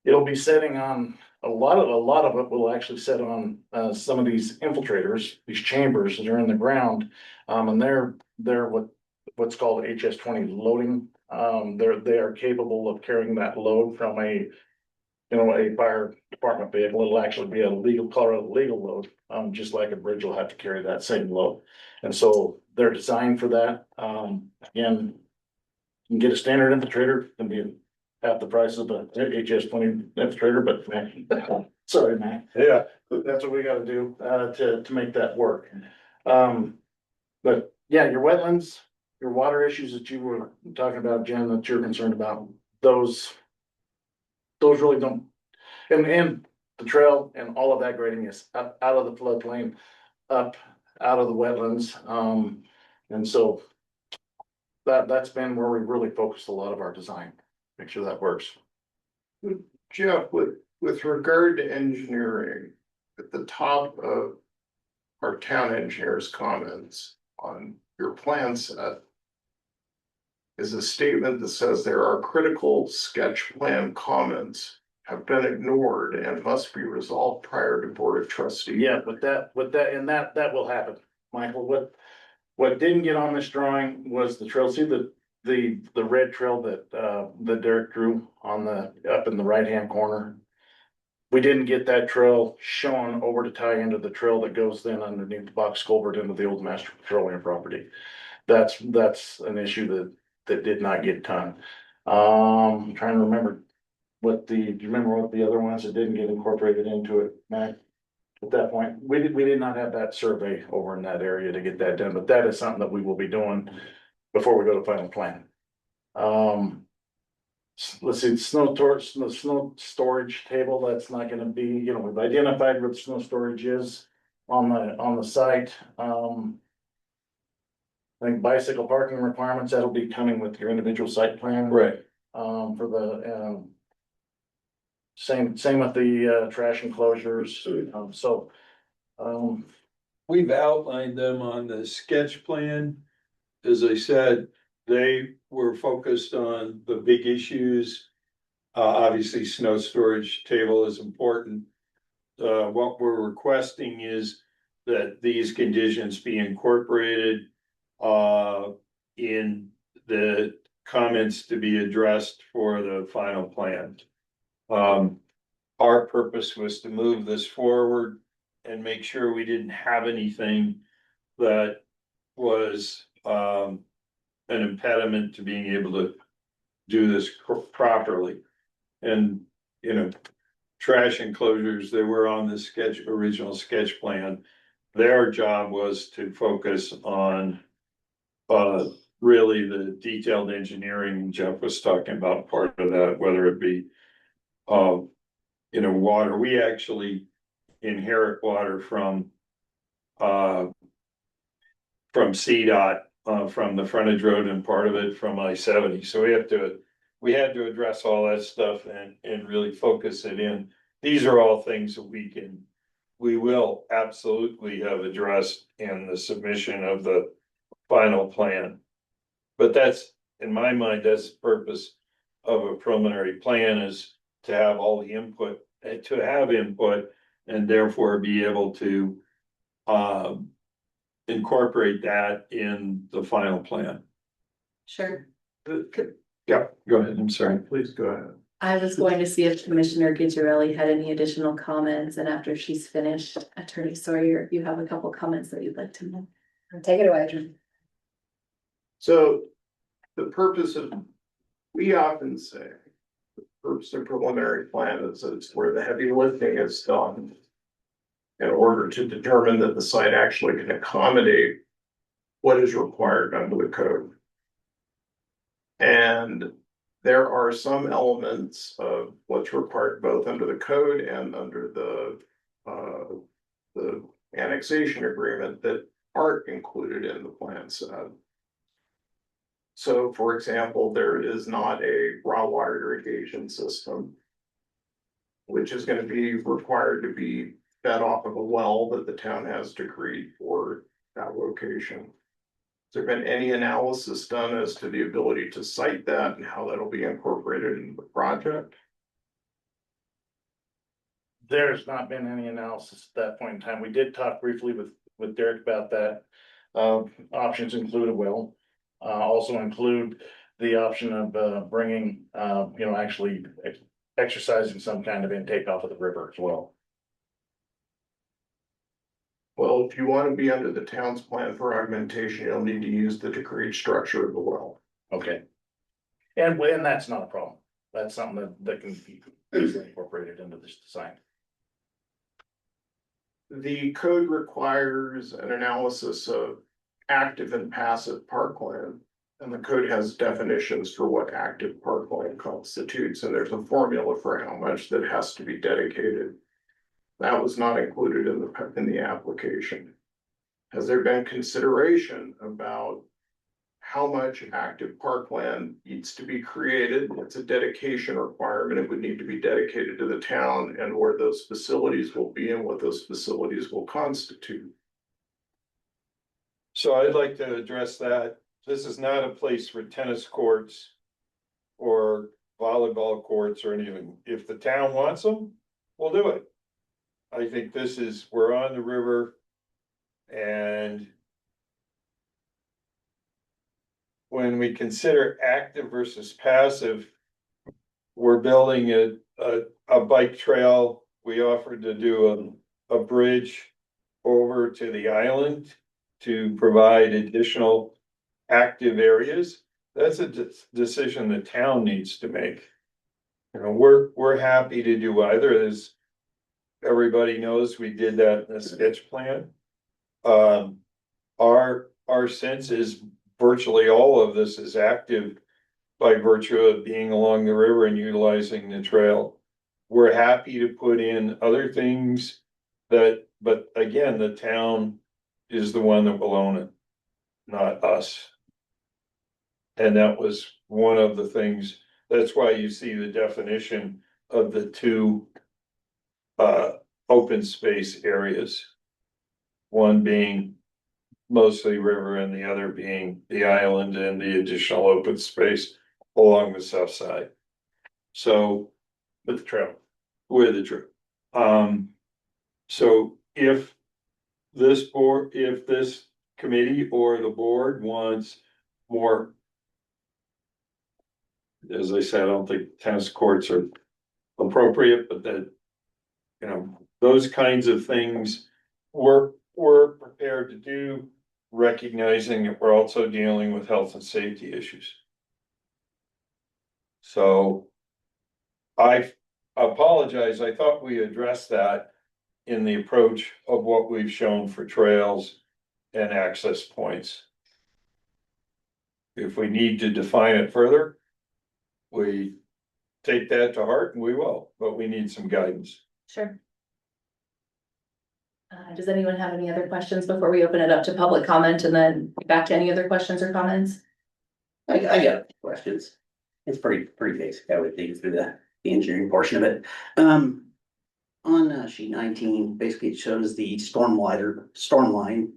Speaker 7: it'll be setting on, a lot of it will actually set on, some of these infiltrators, these chambers that are in the ground. And they're what's called HS-20 loading. They are capable of carrying that load from a fire department vehicle. It'll actually be a legal load, just like a bridge will have to carry that same load. And so they're designed for that. Again, you can get a standard infiltrator, can be half the price of a HS-20 infiltrator, but sorry, man.
Speaker 6: Yeah.
Speaker 7: That's what we gotta do, to make that work. But yeah, your wetlands, your water issues that you were talking about, Jen, that you're concerned about, those really don't, and the trail and all of that grading is up, out of the floodplain, up, out of the wetlands. And so that's been where we really focused a lot of our design, make sure that works.
Speaker 2: Jeff, with regard to engineering, at the top of our town engineer's comments on your plan set is a statement that says there are critical sketch plan comments have been ignored and must be resolved prior to Board of Trustees.
Speaker 7: Yeah, but that will happen, Michael. What didn't get on this drawing was the trail. See the red trail that Derek drew on up in the right-hand corner. We didn't get that trail shown over to tie into the trail that goes then underneath the box culvert into the old master petroleum property. That's an issue that did not get done. I'm trying to remember do you remember what the other ones that didn't get incorporated into it, Matt? At that point, we did not have that survey over in that area to get that done, but that is something that we will be doing before we go to final plan. Let's see, the snow storage table, that's not gonna be, we've identified what snow storage is on the site. I think bicycle parking requirements, that'll be coming with your individual site plan.
Speaker 6: Right.
Speaker 7: For the, same with the, trash enclosures,
Speaker 6: We've outlined them on the sketch plan. As I said, they were focused on the big issues. Obviously, snow storage table is important. What we're requesting is that these conditions be incorporated in the comments to be addressed for the final plan. Our purpose was to move this forward and make sure we didn't have anything that was an impediment to being able to do this properly. And, trash enclosures, they were on the original sketch plan. Their job was to focus on really the detailed engineering. Jeff was talking about part of that, whether it be water. We actually inherit water from CDOT, from the frontage road and part of it from I-70. So we had to address all that stuff and really focus it in. These are all things that we will absolutely have addressed in the submission of the final plan. But that's, in my mind, that's the purpose of a preliminary plan, is to have all the input, to have input and therefore be able to incorporate that in the final plan.
Speaker 1: Sure.
Speaker 6: Yeah, go ahead, I'm sorry.
Speaker 2: Please go ahead.
Speaker 1: I was going to see if Commissioner Gitgerelli had any additional comments, and after she's finished, Attorney Sawyer, if you have a couple comments that you'd like to make.
Speaker 9: Take it away, Adrian.
Speaker 2: So the purpose of, we often say, the purpose of preliminary plan is it's where the heavy lifting is done in order to determine that the site actually can accommodate what is required under the code. And there are some elements of what's required both under the code and under the annexation agreement that aren't included in the plan set. So for example, there is not a raw water irrigation system, which is going to be required to be fed off of a well that the town has decreed for that location. Has there been any analysis done as to the ability to cite that and how that'll be incorporated into the project?
Speaker 7: There's not been any analysis at that point in time. We did talk briefly with Derek about that. Options include a well. Also include the option of bringing, actually exercising some kind of intake off of the river as well.
Speaker 2: Well, if you want to be under the town's plan for augmentation, you'll need to use the decreed structure of the well.
Speaker 7: Okay. And that's not a problem. That's something that can be easily incorporated into this design.
Speaker 2: The code requires an analysis of active and passive parkland. And the code has definitions for what active parkland constitutes, and there's a formula for how much that has to be dedicated. That was not included in the application. Has there been consideration about how much active parkland needs to be created? It's a dedication requirement. It would need to be dedicated to the town and where those facilities will be and what those facilities will constitute.
Speaker 6: So I'd like to address that. This is not a place for tennis courts or volleyball courts or anything. If the town wants them, we'll do it. I think we're on the river and when we consider active versus passive, we're building a bike trail. We offered to do a bridge over to the island to provide additional active areas. That's a decision the town needs to make. You know, we're happy to do either. As everybody knows, we did that in the sketch plan. Our sense is virtually all of this is active by virtue of being along the river and utilizing the trail. We're happy to put in other things but again, the town is the one that will own it, not us. And that was one of the things, that's why you see the definition of the two open space areas. One being mostly river and the other being the island and the additional open space along the south side. So
Speaker 7: With the trail.
Speaker 6: with the trail. So if this committee or the board wants more. As I said, I don't think tennis courts are appropriate, but that, you know, those kinds of things we're prepared to do, recognizing that we're also dealing with health and safety issues. So I apologize. I thought we addressed that in the approach of what we've shown for trails and access points. If we need to define it further, we take that to heart and we will, but we need some guidance.
Speaker 1: Sure. Does anyone have any other questions before we open it up to public comment and then back to any other questions or comments?
Speaker 10: I got questions. It's pretty basic. I would think through the engineering portion of it. On sheet 19, basically it shows the storm line.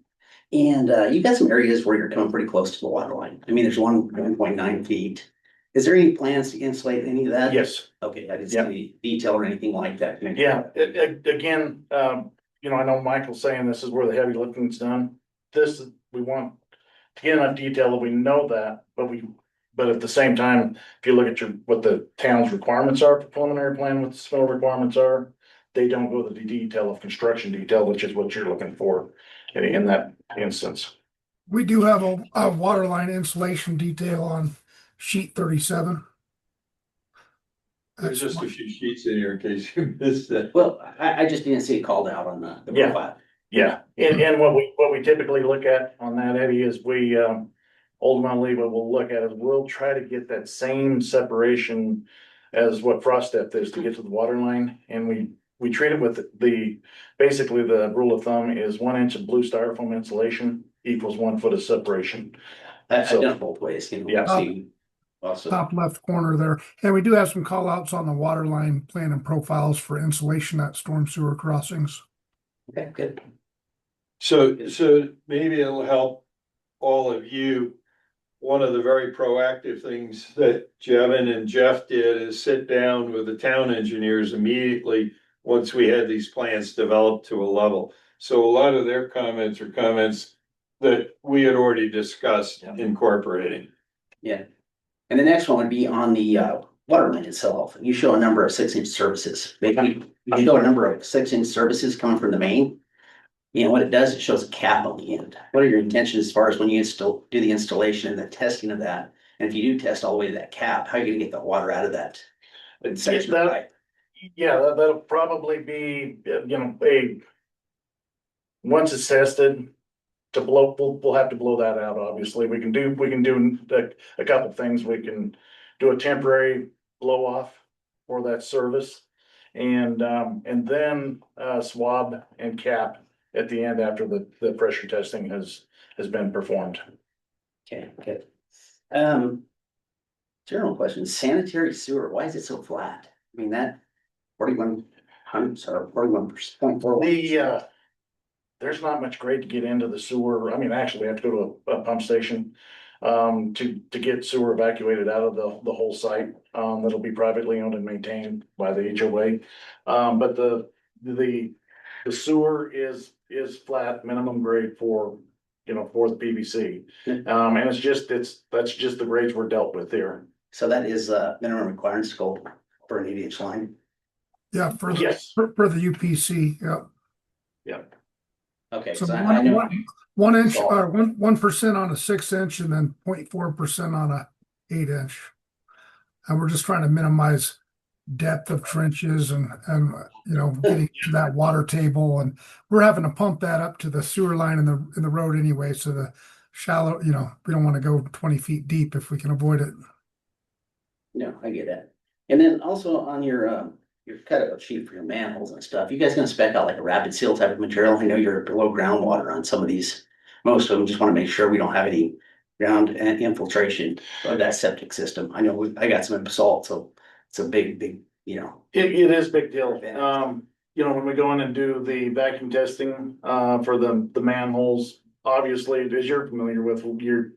Speaker 10: And you've got some areas where you're coming pretty close to the water line. I mean, there's 1.9 feet. Is there any plans to insulate any of that?
Speaker 7: Yes.
Speaker 10: Okay, I didn't see
Speaker 7: Yep.
Speaker 10: any detail or anything like that.
Speaker 7: Yeah, again, you know, I know Michael's saying this is where the heavy lifting's done. We want to get enough detail that we know that, but at the same time, if you look at what the town's requirements are for preliminary plan, what the snow requirements are, they don't go to the detail of construction detail, which is what you're looking for in that instance.
Speaker 5: We do have a water line insulation detail on sheet 37.
Speaker 6: There's just a few sheets in here in case you missed it.
Speaker 10: Well, I just didn't see it called out on the
Speaker 7: Yeah.
Speaker 10: profile.
Speaker 7: Yeah, and what we typically look at on that, Eddie, is we, ultimately what we'll look at is we'll try to get that same separation as what frost depth is to get to the water line, and we treat it with basically the rule of thumb is 1 inch of blue styrofoam insulation equals 1 foot of separation.
Speaker 10: I've
Speaker 7: So-
Speaker 10: done it both ways, you know.
Speaker 7: Yeah.
Speaker 10: See, also,
Speaker 5: Top left corner there. And we do have some call outs on the water line plan and profiles for insulation at storm sewer crossings.
Speaker 10: okay, good.
Speaker 6: So maybe it'll help all of you. One of the very proactive things that Jevin and Jeff did is sit down with the town engineers immediately once we had these plans developed to a level. So a lot of their comments are comments that we had already discussed incorporating.
Speaker 10: Yeah. And the next one would be on the water line itself. You show a number of 6-inch services. Maybe you show a number of 6-inch services coming from the main. You know, what it does, it shows a cap on the end. What are your intentions as far as when you do the installation and the testing of that? And if you do test all the way to that cap, how are you gonna get the water out of that section of pipe?
Speaker 7: Yeah, that'll probably be, you know, once it's tested, we'll have to blow that out, obviously. We can do a couple things. We can do a temporary blow off for that service. And then swab and cap at the end after the pressure testing has been performed.
Speaker 10: Okay, good. General question, sanitary sewer, why is it so flat? I mean, that 4100, or 41%.
Speaker 7: There's not much grade to get into the sewer. I mean, actually, I have to go to a pump station to get sewer evacuated out of the whole site. That'll be privately owned and maintained by the HOA. But the sewer is flat, minimum grade for the PVC. And that's just the grades we're dealt with there.
Speaker 10: So that is minimum requirement scope for an 8-inch line.
Speaker 5: Yeah, for the,
Speaker 7: Yes.
Speaker 5: for the UPC, yeah.
Speaker 10: Okay,
Speaker 5: So
Speaker 10: so I know.
Speaker 5: 1 inch, 1% on a 6-inch and then 0.4% on a 8-inch. And we're just trying to minimize depth of trenches and getting to that water table, and we're having to pump that up to the sewer line in the road anyway. So the shallow, we don't want to go 20 feet deep if we can avoid it.
Speaker 10: No, I get that. And then also on your cutout sheet for your manholes and stuff, you guys gonna spec out like a rapid seal type of material? I know you're below groundwater on some of these. Most of them, just wanna make sure we don't have any ground infiltration of that septic system. I know I got some in basalt, so it's a big,
Speaker 7: It is a big deal. When we go in and do the vacuum testing, for the manholes, obviously, as you're familiar with, you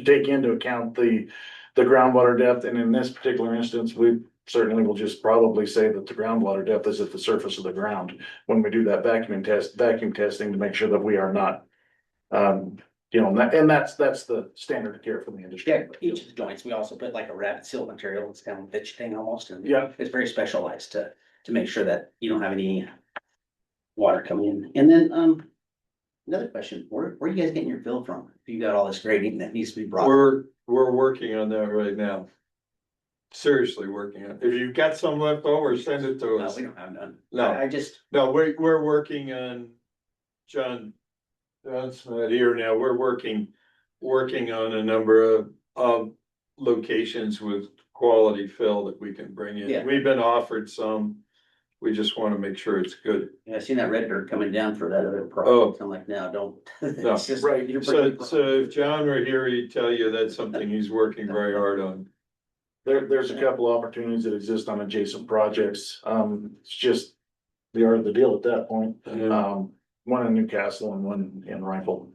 Speaker 7: take into account the groundwater depth, and in this particular instance, we certainly will just probably say that the groundwater depth is at the surface of the ground when we do that vacuum testing to make sure that we are not, and that's the standard of care for the industry.
Speaker 10: yeah, each of the joints, we also put like a rapid seal material, it's kind of a pitch thing almost, and
Speaker 7: Yeah.
Speaker 10: it's very specialized to make sure that you don't have any water coming in. And then, another question, where are you guys getting your fill from? If you got all this grading that needs to be brought.
Speaker 6: We're working on that right now. Seriously working on it. If you've got some left over, send it to
Speaker 10: No,
Speaker 6: us.
Speaker 10: we don't have none.
Speaker 6: No.
Speaker 10: I just,
Speaker 6: No, we're working on, John's not here now, we're working on a number of locations with quality fill that we can bring
Speaker 10: Yeah.
Speaker 6: in. We've been offered some, we just wanna make sure it's good.
Speaker 10: I seen that red dirt coming down for that other
Speaker 6: Oh.
Speaker 10: project, I'm like, no, don't.
Speaker 6: No.
Speaker 10: It's just-
Speaker 7: Right.
Speaker 10: you're
Speaker 6: So
Speaker 10: bringing-
Speaker 6: if John were here, he'd tell you that's something he's working very hard on.
Speaker 7: There's a couple opportunities that exist on adjacent projects. It's just the art of the deal at that point. One in Newcastle and one in Rifle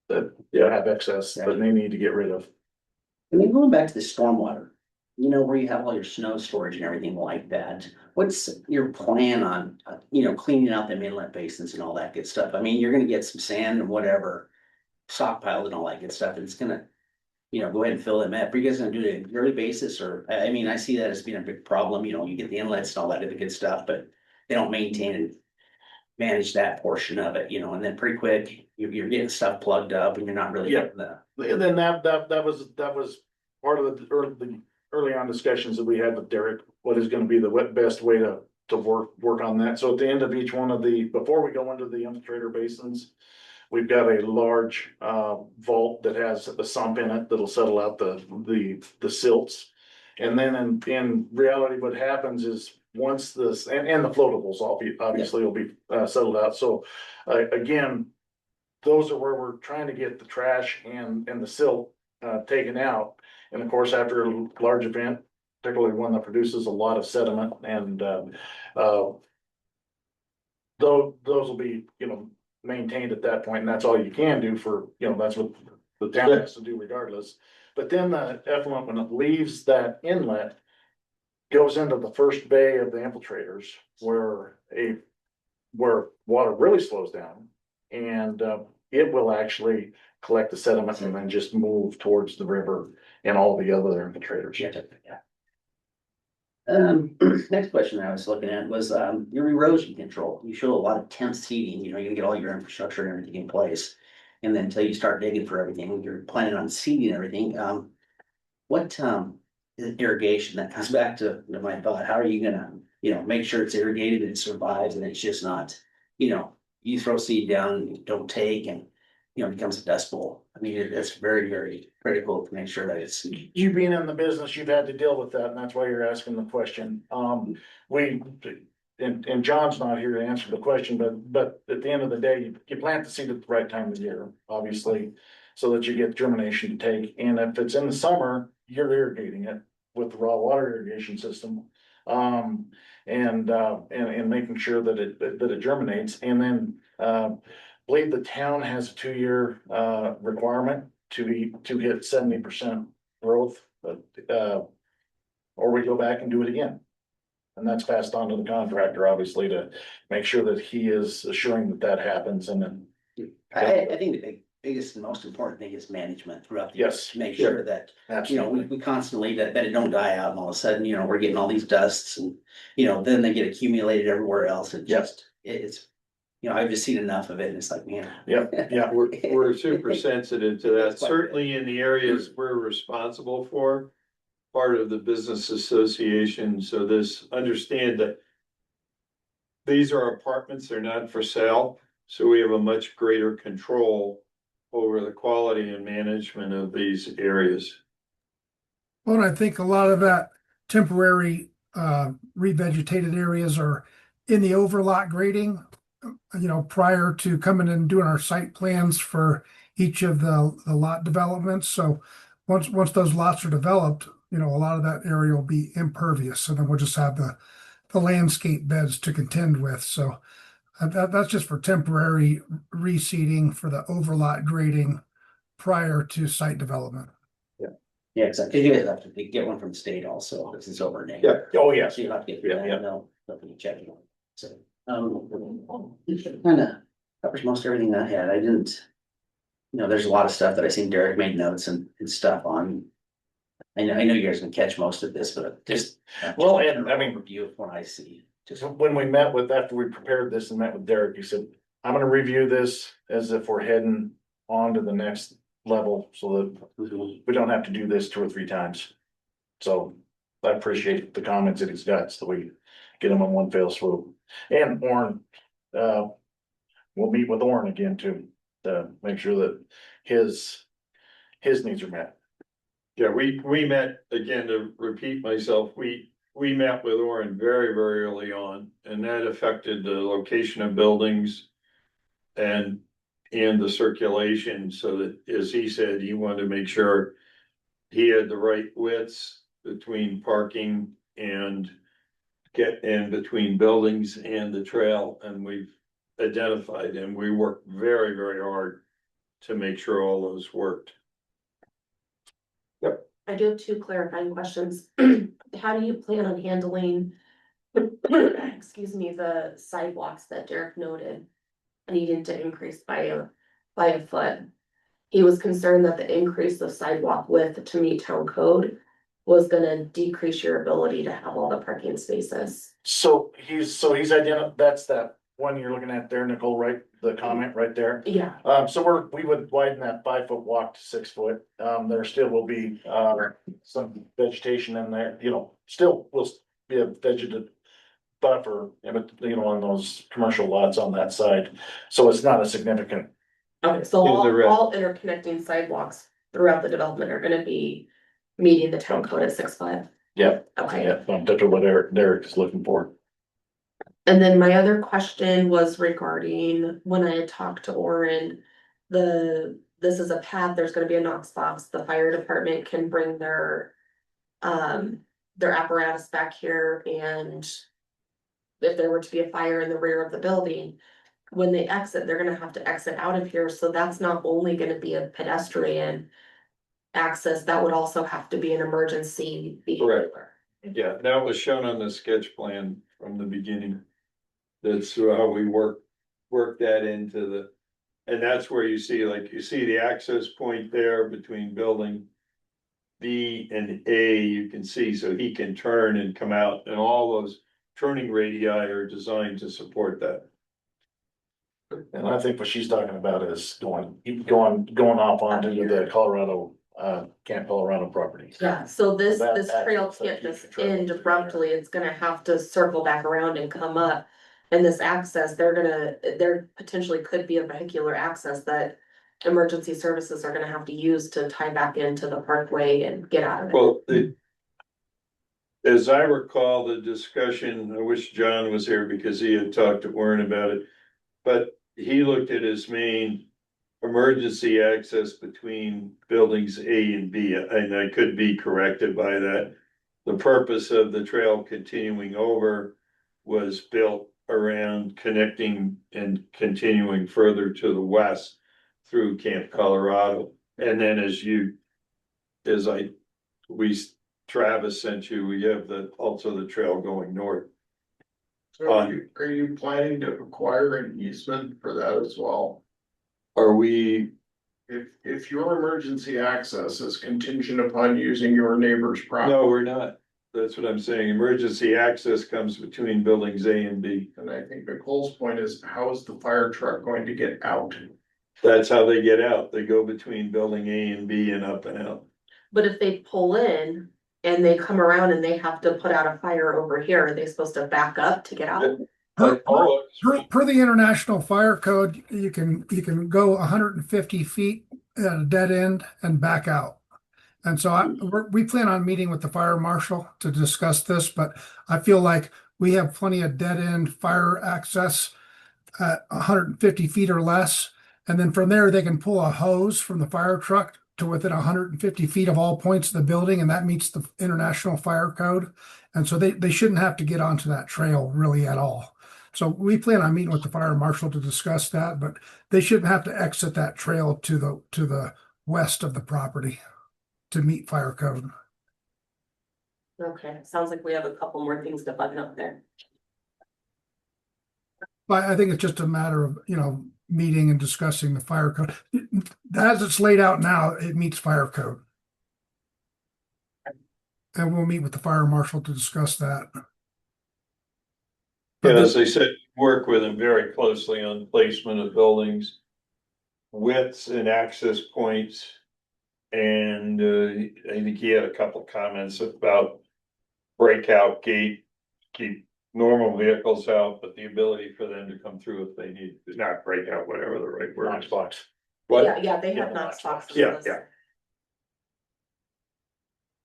Speaker 7: that have excess that they need to get rid of.
Speaker 10: And then going back to the stormwater, you know, where you have all your snow storage and everything like that, what's your plan on, you know, cleaning out them inlet basins and all that good stuff? I mean, you're gonna get some sand and whatever stockpiled and all that good stuff, and it's gonna, you know, go ahead and fill them up. Are you guys gonna do it on a yearly basis, or, I mean, I see that as being a big problem, you know, you get the inlets and all that other good stuff, but they don't maintain and manage that portion of it, you know, and then pretty quick, you're getting stuff plugged up and you're not really
Speaker 7: Yeah.
Speaker 10: getting the.
Speaker 7: And then that was part of the early on discussions that we had with Derek, what is gonna be the best way to work on that. So at the end of each one of before we go into the infiltrator basins, we've got a large vault that has a sump in it that'll settle out the silts. And then in reality, what happens is once this, and the floatables obviously will be settled out. So again, those are where we're trying to get the trash and the silt taken out. And of course, after a large event, particularly one that produces a lot of sediment and those will be, you know, maintained at that point, and that's all you can do for, you know, that's what the town has to do regardless. But then the effluent, when it leaves that inlet, goes into the first bay of the infiltrators where water really slows down. And it will actually collect the sediment and then just move towards the river and all the other infiltrators.
Speaker 10: Yeah. Next question I was looking at was, your erosion control. You show a lot of temp seeding, you know, you're gonna get all your infrastructure and everything in place. And then until you start digging for everything, you're planning on seeding everything, what, irrigation, that comes back to my thought, how are you gonna, you know, make sure it's irrigated and it survives and it's just not, you know, you throw seed down and you don't take and, you know, it becomes a dust bowl. I mean, it's very, very critical to make sure that it's.
Speaker 7: You being in the business, you've had to deal with that, and that's why you're asking the question. And John's not here to answer the question, but at the end of the day, you plant the seed at the right time of year, obviously, so that you get germination to take. And if it's in the summer, you're irrigating it with the raw water irrigation system. And making sure that it germinates. And then, believe the town has a 2-year requirement to hit 70% growth, or we go back and do it again. And that's passed on to the contractor, obviously, to make sure that he is assuring that happens. And then,
Speaker 10: I think the biggest and most important thing is management throughout the year.
Speaker 7: Yes.
Speaker 10: To make sure that, you know,
Speaker 7: absolutely,
Speaker 10: we constantly, that it don't die out and all of a sudden, you know, we're getting all these dusts and, you know, then they get accumulated everywhere else. It just, it's, you know, I've just seen enough of it and it's like, man.
Speaker 7: yeah.
Speaker 6: We're super sensitive to that,
Speaker 10: That's quite
Speaker 6: certainly in the areas we're responsible for. Part of the business association, so this, understand that. These are apartments, they're not for sale, so we have a much greater control over the quality and management of these areas.
Speaker 5: Well, and I think a lot of that temporary revegetated areas are in the overlot grading. You know, prior to coming and doing our site plans for each of the lot developments. So once those lots are developed, you know, a lot of that area will be impervious, and then we'll just have the landscape beds to contend with. So that's just for temporary reseeding for the overlot grading prior to site development.
Speaker 10: Yeah, exactly. You guys have to get one from the state also, this is overnight.
Speaker 6: Yeah.
Speaker 7: Oh, yes.
Speaker 10: So you have to get,
Speaker 7: Yeah, yeah.
Speaker 10: no, nothing checking on. So, kinda covers most everything I had. I didn't. You know, there's a lot of stuff that I seen Derek made notes and stuff on. I know you guys can catch most of this, but just.
Speaker 7: Well, and I mean.
Speaker 10: Review of what I see.
Speaker 7: Just when we after we prepared this and met with Derek, he said, I'm gonna review this as if we're heading on to the next level so that we don't have to do this 2 or 3 times. So I appreciate the comments that he's got, so we get them in one fell swoop. And Orrin, we'll meet with Orrin again too, to make sure that his needs are met.
Speaker 6: Yeah, we met, again, to repeat myself, we met with Orrin very, very early on, and that affected the location of buildings. And the circulation, so that, as he said, he wanted to make sure he had the right widths between parking and get in between buildings and the trail, and we've identified, and we worked very, very hard to make sure all those worked. Yep.
Speaker 3: I do have two clarifying questions. How do you plan on handling, excuse me, the sidewalks that Derek noted needing to increase by a foot? He was concerned that the increase of sidewalk width to meet town code was gonna decrease your ability to have all the parking spaces.
Speaker 7: So he's that's that one you're looking at there, Nicole, right? The comment right there.
Speaker 3: Yeah,
Speaker 7: So we would widen that 5 foot walk to 6 foot. There still will be, some vegetation in there, still will be a vegetative buffer, on those commercial lots on that side. So it's not a significant,
Speaker 3: okay, so
Speaker 6: In the red.
Speaker 3: all interconnecting sidewalks throughout the development are gonna be meeting the town code at 6'5".
Speaker 7: Yep.
Speaker 3: Okay.
Speaker 7: That's what Derek is looking for.
Speaker 3: And then my other question was regarding when I had talked to Orin, this is a path, there's gonna be a Knox box, the fire department can bring their apparatus back here, and if there were to be a fire in the rear of the building, when they exit, they're gonna have to exit out of here, so that's not only gonna be a pedestrian access, that would also have to be an emergency vehicular.
Speaker 6: Yeah, that was shown on the sketch plan from the beginning. That's how we work that into the, and that's where you see the access point there between building B and A, you can see, so he can turn and come out, and all those turning radii are designed to support that.
Speaker 7: And I think what she's talking about is going off onto the Colorado, Camp Colorado property.
Speaker 3: Yeah, so this
Speaker 7: That
Speaker 3: trail
Speaker 7: access, that
Speaker 3: can't just
Speaker 7: future trail.
Speaker 3: end abruptly, it's gonna have to circle back around and come up. And this access, there potentially could be a vehicular access that emergency services are gonna have to use to tie back into the parkway and get out of it.
Speaker 6: Well, as I recall the discussion, I wish John was here because he had talked to Warren about it. But he looked at his main emergency access between buildings A and B, and I could be corrected by that. The purpose of the trail continuing over was built around connecting and continuing further to the west through Camp Colorado. And then Travis sent you, we have also the trail going north.
Speaker 2: So are you planning to acquire an easement for that as well?
Speaker 6: Are we,
Speaker 2: If your emergency access is contingent upon using your neighbor's property.
Speaker 6: no, we're not. That's what I'm saying. Emergency access comes between buildings A and B.
Speaker 2: And I think Nicole's point is, how is the fire truck going to get out?
Speaker 6: That's how they get out. They go between building A and B and up and out.
Speaker 3: But if they pull in and they come around and they have to put out a fire over here, are they supposed to back up to get out?
Speaker 5: Per the International Fire Code, you can go 150 feet at a dead end and back out. And so we plan on meeting with the fire marshal to discuss this, but I feel like we have plenty of dead end fire access at 150 feet or less. And then from there, they can pull a hose from the fire truck to within 150 feet of all points of the building, and that meets the International Fire Code. And so they shouldn't have to get onto that trail really at all. So we plan on meeting with the fire marshal to discuss that, but they shouldn't have to exit that trail to the west of the property to meet fire code.
Speaker 3: Okay, sounds like we have a couple more things to button up there.
Speaker 5: But I think it's just a matter of, meeting and discussing the fire code. As it's laid out now, it meets fire code. And we'll meet with the fire marshal to discuss that.
Speaker 6: Yeah, as I said, work with him very closely on placement of buildings, widths and access points. And I think he had a couple of comments about breakout gate, keep normal vehicles out, but the ability for them to come through if they need, not break out, whatever the right word
Speaker 7: Knox
Speaker 6: is.
Speaker 7: box.
Speaker 6: What?
Speaker 3: Yeah, they have
Speaker 7: Yeah,
Speaker 3: Knox boxes.
Speaker 6: Yeah, yeah.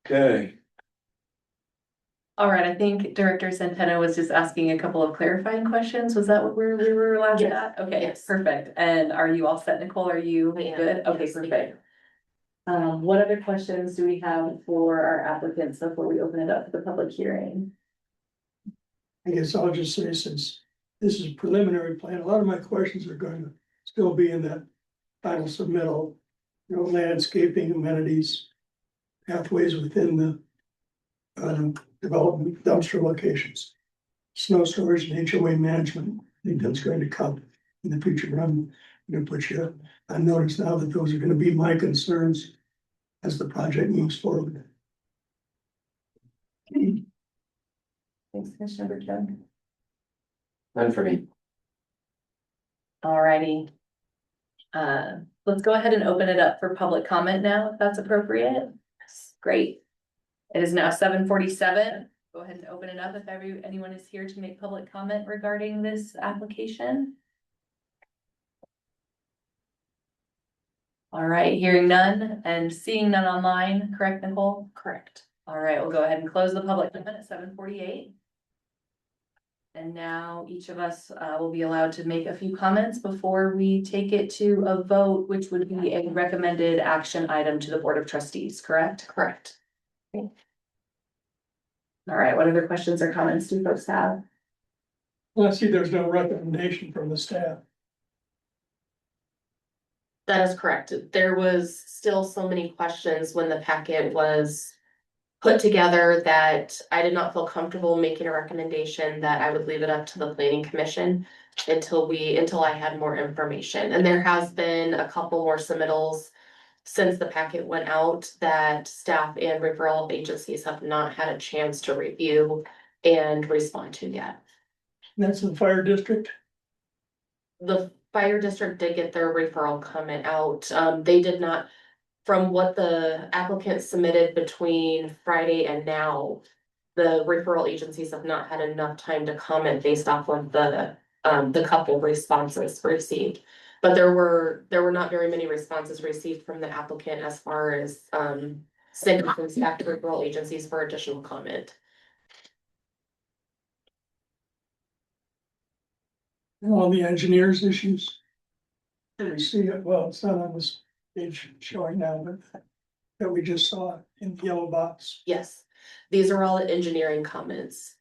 Speaker 6: Okay,
Speaker 1: All right, I think Director Centeno was just asking a couple of clarifying questions. Was that what we were last
Speaker 3: Yes.
Speaker 1: at? Okay,
Speaker 3: Yes.
Speaker 1: perfect. And are you all set, Nicole? Are you
Speaker 3: I am.
Speaker 1: good? Okay,
Speaker 3: Yes, thank you.
Speaker 1: perfect. What other questions do we have for our applicants before we open it up to the public hearing?
Speaker 11: I guess I'll just say, since this is a preliminary plan, a lot of my questions are going to still be in that final submittal. Landscaping, amenities, pathways within the development dumpster locations. Snow storage and HOA management, I think that's going to come in the future, but I'm gonna put you on notice now that those are gonna be my concerns as the project moves forward.
Speaker 1: Thanks, Commissioner Bertrand.
Speaker 10: None for me.
Speaker 1: Alrighty. Let's go ahead and open it up for public comment now, if that's appropriate. Great. It is now 7:47. Go ahead and open it up if anyone is here to make public comment regarding this application. All right, hearing none and seeing none online, correct, Nicole?
Speaker 3: Correct.
Speaker 1: All right, we'll go ahead and close the public comment at 7:48. And now each of us will be allowed to make a few comments before we take it to a vote, which would be a recommended action item to the Board of Trustees, correct?
Speaker 3: Correct.
Speaker 1: All right, what other questions or comments do folks have?
Speaker 11: Well, I see there's no recommendation from the staff.
Speaker 3: That is correct. There was still so many questions when the packet was put together that I did not feel comfortable making a recommendation that I would leave it up to the planning commission until I had more information. And there has been a couple more submittals since the packet went out that staff and referral agencies have not had a chance to review and respond to yet.
Speaker 11: That's the fire district.
Speaker 3: The fire district did get their referral comment out. They did not, from what the applicant submitted between Friday and now, the referral agencies have not had enough time to comment based off of the couple of responses received. But there were not very many responses received from the applicant as far as sending things back to referral agencies for additional comment.
Speaker 11: All the engineers issues. We see it, well, it's not on this page showing now, but that we just saw in the yellow box.
Speaker 3: Yes, these are all engineering comments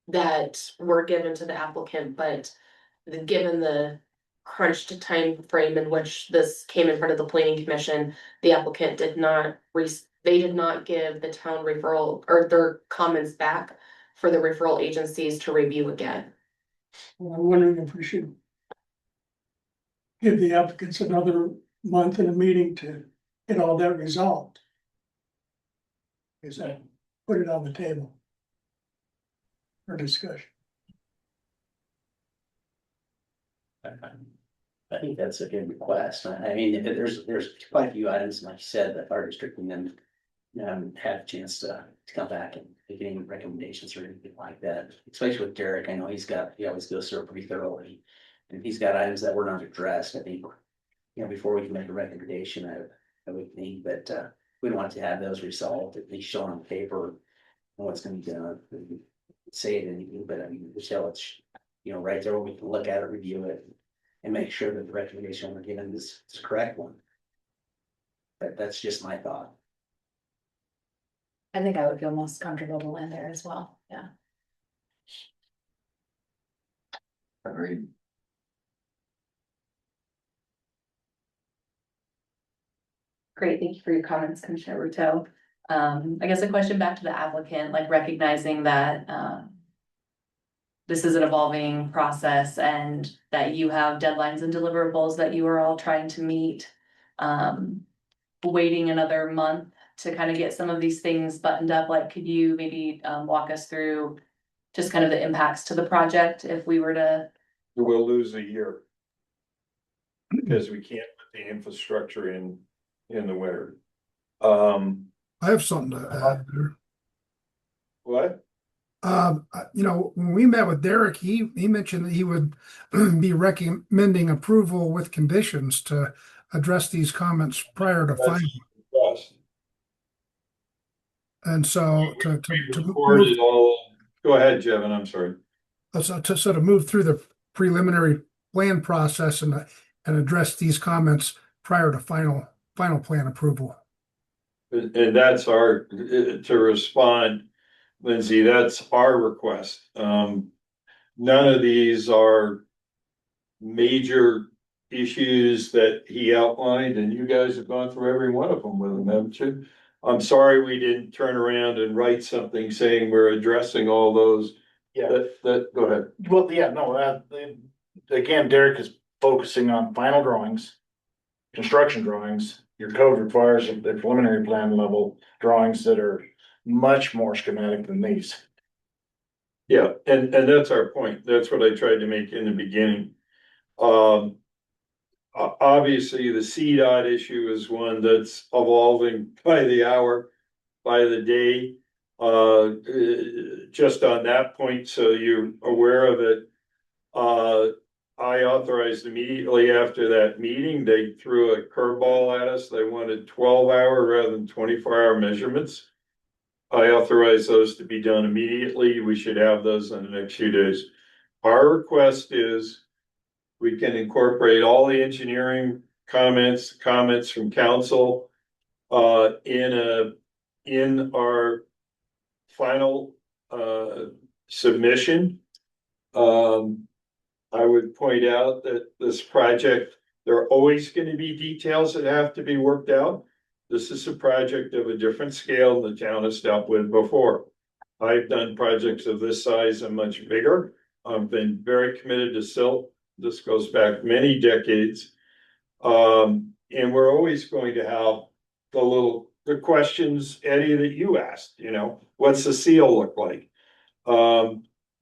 Speaker 3: that were given to the applicant, but given the crunched time frame in which this came in front of the planning commission, the applicant did not they did not give the town referral or their comments back for the referral agencies to review again.
Speaker 11: Well, I'm wondering if we should give the applicants another month in a meeting to get all that resolved. Is that, put it on the table for discussion.
Speaker 10: I think that's a good request. I mean, there's quite a few items, like you said, the fire district and then had a chance to come back and make any recommendations or anything like that. Especially with Derek, I know he always goes through it pretty thoroughly. And if he's got items that were not addressed, I think, before we can make a recommendation, I would think that we want to have those resolved, at least shown on paper, what's gonna be done. Say it anything, but I mean, Michelle, it's, right there where we can look at it, review it, and make sure that the recommendation we're given is the correct one. But that's just my thought.
Speaker 9: I think I would feel most comfortable in there as well, yeah.
Speaker 10: Agreed.
Speaker 1: Great, thank you for your comments, Commissioner Ruto. I guess a question back to the applicant, like recognizing that this is an evolving process and that you have deadlines and deliverables that you are all trying to meet. Waiting another month to kind of get some of these things buttoned up, like could you maybe walk us through just kind of the impacts to the project if we were to?
Speaker 6: We'll lose a year. Because we can't put the infrastructure in the winter.
Speaker 5: I have something to add there.
Speaker 6: What?
Speaker 5: When we met with Derek, he mentioned that he would be recommending approval with conditions to address these comments prior to final.
Speaker 6: Yes.
Speaker 5: And so
Speaker 6: Recorded all, go ahead, Jevin, I'm sorry.
Speaker 5: to sort of move through the preliminary plan process and address these comments prior to final plan approval.
Speaker 6: And that's to respond, Lindsay, that's our request. None of these are major issues that he outlined, and you guys have gone through every one of them with him, haven't you? I'm sorry we didn't turn around and write something saying we're addressing all those.
Speaker 7: Yeah.
Speaker 6: Go ahead.
Speaker 7: Well, yeah, no, again, Derek is focusing on final drawings. Construction drawings, your code requires the preliminary plan level drawings that are much more schematic than these.
Speaker 6: Yeah, and that's our point. That's what I tried to make in the beginning. Obviously, the CDOT issue is one that's evolving by the hour, by the day. Just on that point, so you're aware of it. I authorized immediately after that meeting, they threw a curveball at us. They wanted 12-hour rather than 24-hour measurements. I authorized those to be done immediately. We should have those in the next few days. Our request is we can incorporate all the engineering comments from council in our final submission. I would point out that this project, there are always going to be details that have to be worked out. This is a project of a different scale than the town has dealt with before. I've done projects of this size and much bigger. I've been very committed to silt. This goes back many decades. And we're always going to have the questions, Eddie, that you asked, what's the seal look like?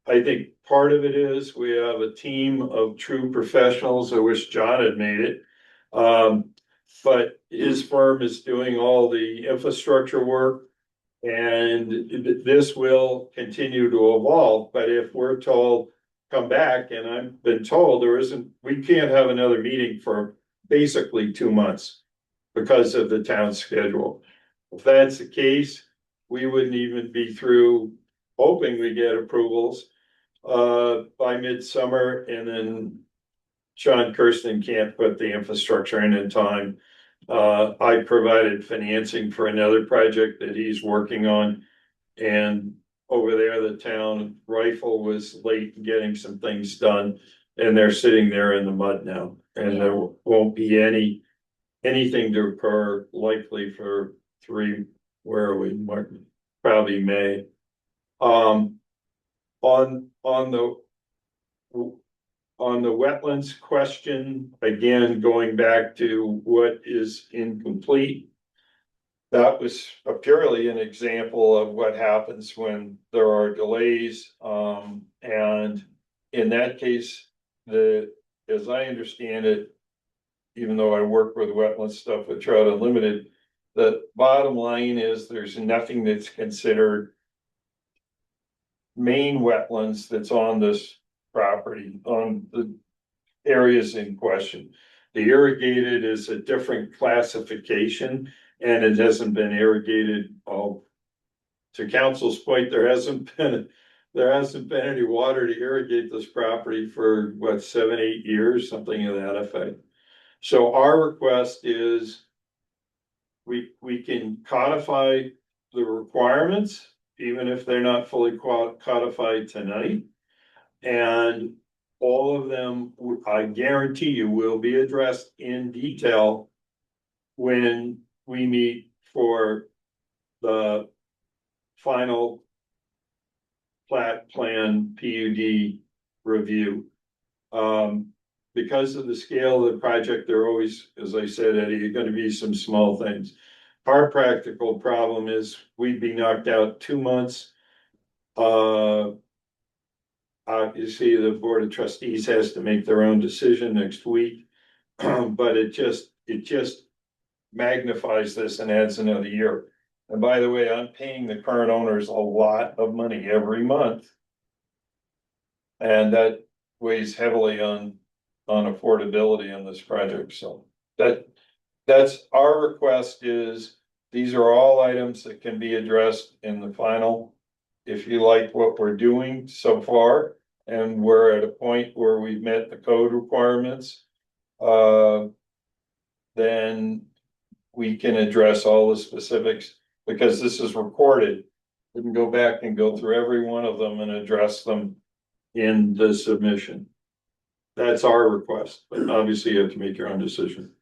Speaker 6: I think part of it is we have a team of true professionals. I wish John had made it. But his firm is doing all the infrastructure work, and this will continue to evolve. But if we're told, come back, and I've been told we can't have another meeting for basically 2 months because of the town schedule. If that's the case, we wouldn't even be through hoping we get approvals by midsummer, and then Sean Kirsten can't put the infrastructure in time. I provided financing for another project that he's working on, and over there, the town Rifle was late in getting some things done, and they're sitting there in the mud now, and there won't be anything to occur likely for where are we, Martin? Probably May. On the wetlands question, again, going back to what is incomplete. That was purely an example of what happens when there are delays. And in that case, as I understand it, even though I work with wetland stuff with Trout Unlimited, the bottom line is there's nothing that's considered main wetlands that's on this property, on the areas in question. The irrigated is a different classification, and it hasn't been irrigated. To council's point, there hasn't been any water to irrigate this property for 7-8 years, something of that effect. So our request is we can codify the requirements, even if they're not fully codified tonight. And all of them, I guarantee you, will be addressed in detail when we meet for the final plat plan PUD review. Because of the scale of the project, there are always, as I said, Eddie, going to be some small things. Our practical problem is we'd be knocked out 2 months. Obviously, the Board of Trustees has to make their own decision next week, but it just magnifies this and adds another year. And by the way, I'm paying the current owners a lot of money every month, and that weighs heavily on affordability on this project. So that's our request. Is these are all items that can be addressed in the final. If you like what we're doing so far, and we're at a point where we've met the code requirements, then we can address all the specifics, because this is recorded. We can go back and go through every one of them and address them in the submission. That's our request, but obviously you have to make your own decision.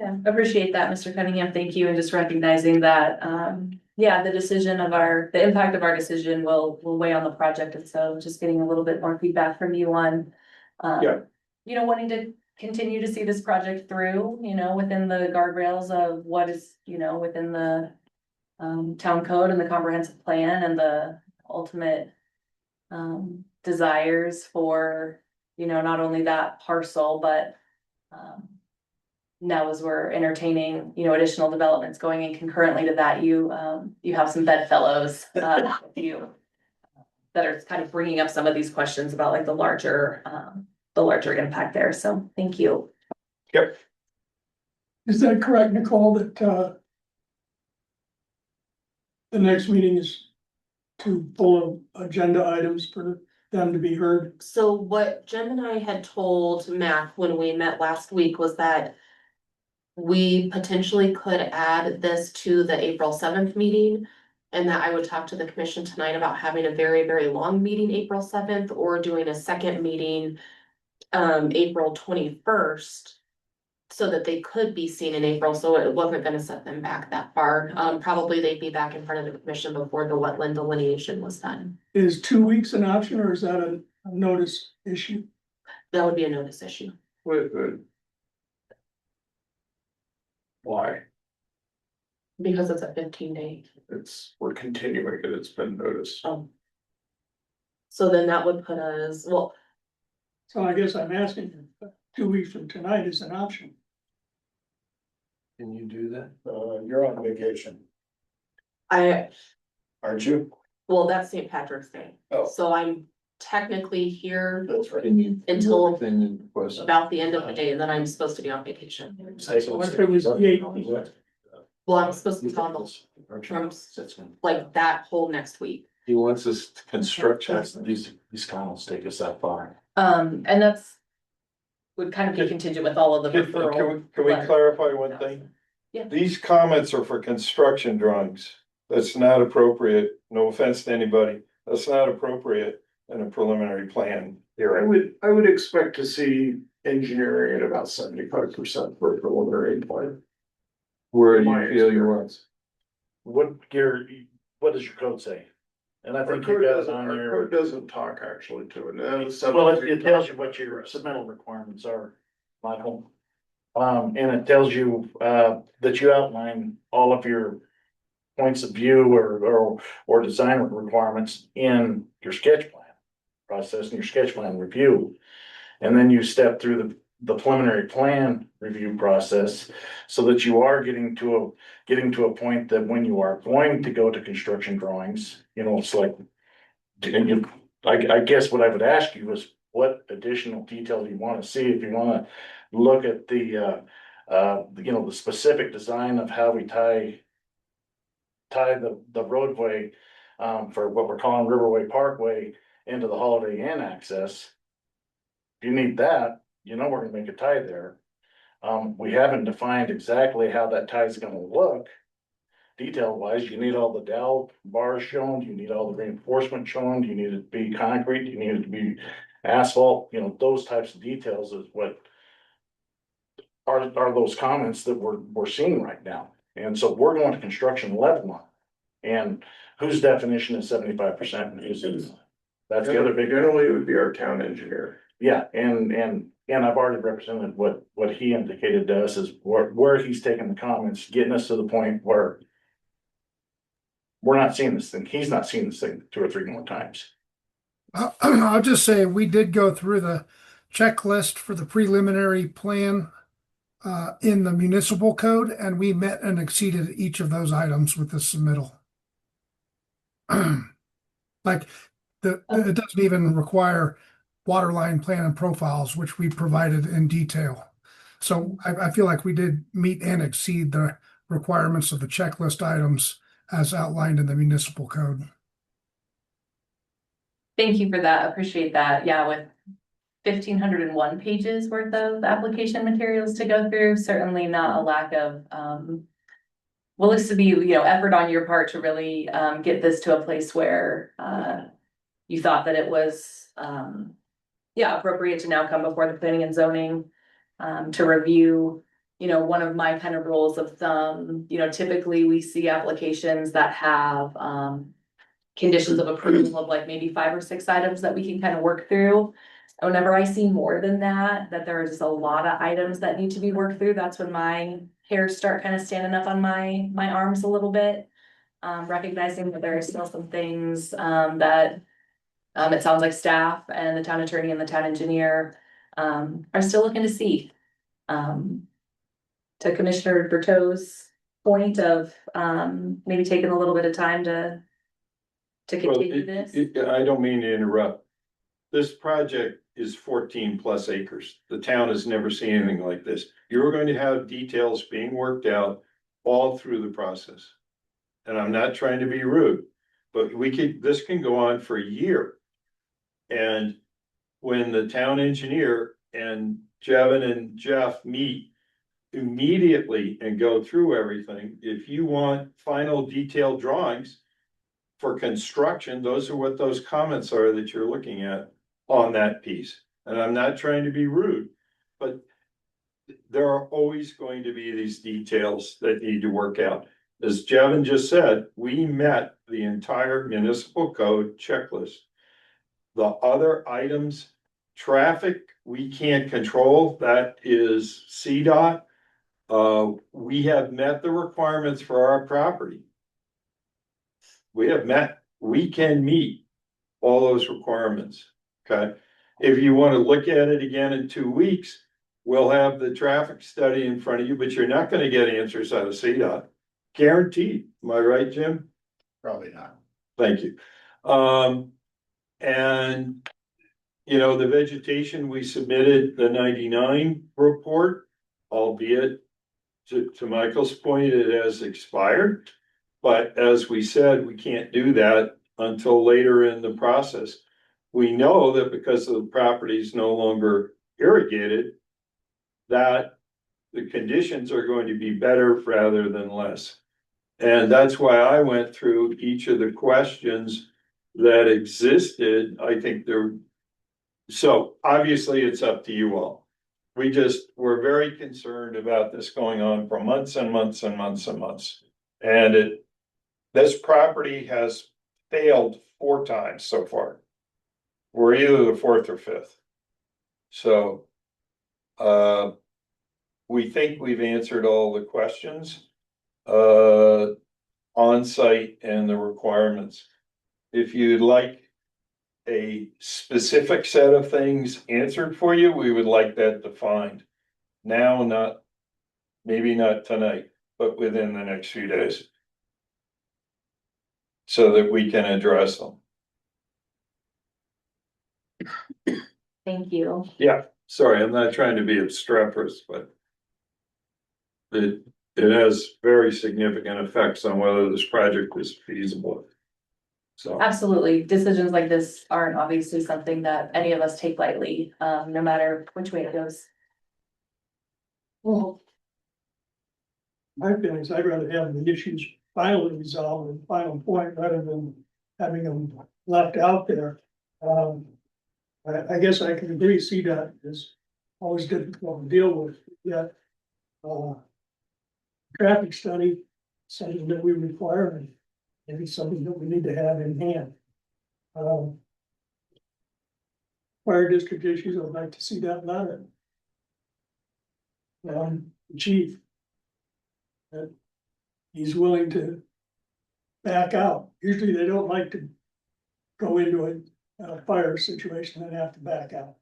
Speaker 1: Yeah, appreciate that, Mr. Cunningham. Thank you. And just recognizing that, yeah, the impact of our decision will weigh on the project. And so just getting a little bit more feedback from you on,
Speaker 2: Yeah.
Speaker 1: you know, wanting to continue to see this project through, you know, within the guardrails of what is, you know, within the town code and the comprehensive plan and the ultimate desires for, you know, not only that parcel, but now as we're entertaining, you know, additional developments going in concurrently to that, you have some bedfellows, you that are kind of bringing up some of these questions about like the larger impact there. So thank you.
Speaker 2: Yep.
Speaker 11: Is that correct, Nicole, that, the next meeting is full of agenda items for them to be heard?
Speaker 3: So what Jen and I had told Mac when we met last week was that we potentially could add this to the April 7th meeting. And that I would talk to the commission tonight about having a very, very long meeting April 7th or doing a second meeting April 21st. So that they could be seen in April, so it wasn't gonna set them back that far. Probably they'd be back in front of the commission before the wetland delineation was done.
Speaker 11: Is 2 weeks an option or is that a notice issue?
Speaker 3: That would be a notice issue.
Speaker 2: Why?
Speaker 3: Because it's a 15-day.
Speaker 2: We're continuing it. It's been noticed.
Speaker 3: So then that would put us, well,
Speaker 11: So I guess I'm asking, if 2 weeks from tonight is an option.
Speaker 6: Can you do that?
Speaker 8: You're on vacation, aren't you?
Speaker 3: well, that's St. Patrick's Day.
Speaker 8: Oh.
Speaker 3: So I'm technically here
Speaker 8: That's right.
Speaker 3: until
Speaker 6: Then you request.
Speaker 3: about the end of the day, and then I'm supposed to be on vacation.
Speaker 11: So what if it was the 18th?
Speaker 3: Well, I'm supposed to be on the Trump's, like that whole next week.
Speaker 6: He wants us to construct.
Speaker 7: These comments take us that far.
Speaker 1: And that's would kind of be contingent with all of the referral.
Speaker 6: Can we
Speaker 1: letter.
Speaker 6: clarify one thing?
Speaker 1: Yeah.
Speaker 6: These comments are for construction drawings. That's not appropriate. No offense to anybody. That's not appropriate in a preliminary plan.
Speaker 2: I would expect to see engineering at about 75% for a preliminary plan.
Speaker 6: Where do
Speaker 2: My
Speaker 6: you feel you are?
Speaker 2: experience.
Speaker 7: What does your code say? And I
Speaker 2: Our
Speaker 7: think you
Speaker 2: code
Speaker 7: got it
Speaker 2: doesn't,
Speaker 7: on
Speaker 2: our
Speaker 7: there.
Speaker 2: code doesn't talk actually to it.
Speaker 7: Well, it tells you what your submittal requirements are, Michael. And it tells you, that you outline all of your points of view or design requirements in your sketch plan process and your sketch plan review. And then you step through the preliminary plan review process so that you are getting to a point that when you are going to go to construction drawings, you know, it's like, I guess what I would ask you is what additional detail do you want to see? If you want to look at the the specific design of how we tie the roadway for what we're calling Riverway Parkway into the Holiday Inn access. If you need that, you know, we're gonna make a tie there. We haven't defined exactly how that tie is gonna look. Detail wise, you need all the dowel bars shown, you need all the reinforcement shown, you need it to be concrete, you need it to be asphalt, you know, those types of details is what are those comments that we're seeing right now. And so we're going to construction level one. And whose definition is 75% and whose is? That's the other big.
Speaker 2: Generally, it would be our town engineer.
Speaker 7: Yeah, and I've already represented what he indicated to us is where he's taking the comments, getting us to the point where we're not seeing this thing. He's not seeing this thing 2 or 3 more times.
Speaker 5: I'll just say, we did go through the checklist for the preliminary plan in the municipal code, and we met and exceeded each of those items with the submittal. Like, it doesn't even require water line plan and profiles, which we provided in detail. So I feel like we did meet and exceed the requirements of the checklist items as outlined in the municipal code.
Speaker 1: Thank you for that. Appreciate that. Yeah, with 1,501 pages worth of application materials to go through, certainly not a lack of well, this to be, you know, effort on your part to really get this to a place where you thought that it was appropriate to now come before the planning and zoning to review, one of my kind of rules of thumb, typically we see applications that have, conditions of approval of like maybe 5 or 6 items that we can kind of work through. Whenever I see more than that there are just a lot of items that need to be worked through, that's when my hairs start kind of standing up on my arms a little bit. Recognizing that there are still some things, that, it sounds like staff and the town attorney and the town engineer, are still looking to see. To Commissioner Bertot's point of, maybe taking a little bit of time to
Speaker 6: Well,
Speaker 1: continue this.
Speaker 6: I don't mean to interrupt. This project is 14+ acres. The town has never seen anything like this. You're going to have details being worked out all through the process. And I'm not trying to be rude, but this can go on for a year. And when the town engineer and Jevin and Jeff meet immediately and go through everything, if you want final detailed drawings for construction, those are what those comments are that you're looking at on that piece. And I'm not trying to be rude, but there are always going to be these details that need to work out. As Jevin just said, we met the entire municipal code checklist. The other items, traffic, we can't control, that is CDOT. We have met the requirements for our property. We can meet all those requirements, okay? If you want to look at it again in 2 weeks, we'll have the traffic study in front of you, but you're not gonna get answers out of CDOT. Guaranteed, am I right, Jim?
Speaker 8: Probably not.
Speaker 6: Thank you. And, the vegetation, we submitted the 99 report, albeit to Michael's point, it has expired. But as we said, we can't do that until later in the process. We know that because the property is no longer irrigated, that the conditions are going to be better rather than less. And that's why I went through each of the questions that existed. I think so obviously it's up to you all. We're very concerned about this going on for months and months and months and months. And this property has failed 4 times so far. We're either the 4th or 5th. So, we think we've answered all the questions, on site and the requirements. If you'd like a specific set of things answered for you, we would like that defined. Now, maybe not tonight, but within the next few days. So that we can address them.
Speaker 1: Thank you.
Speaker 6: Yeah, sorry, I'm not trying to be obstreperous, but it has very significant effects on whether this project is feasible. So,
Speaker 1: Absolutely. Decisions like this aren't obviously something that any of us take lightly, no matter which way it goes.
Speaker 11: Well, my feelings, I'd rather have the issues finally resolved and final point rather than having them left out there. I guess I can agree, CDOT is always difficult to deal with, yet, traffic study, something that we require, and maybe something that we need to have in hand. Fire district issues, I'd like to see that letter. Chief. That he's willing to back out. Usually they don't like to go into a fire situation and have to back out.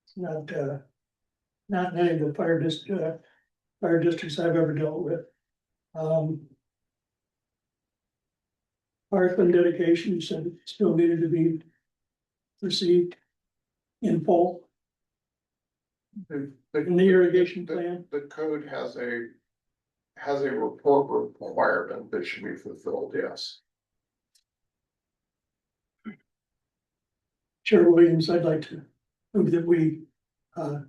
Speaker 11: It's not in any of the fire districts I've ever dealt with. Parkland dedication, you said it still needed to be received in full. In the irrigation plan.
Speaker 2: The code has a report requirement that should be fulfilled, yes.
Speaker 11: Chair Williams, I'd like to move that we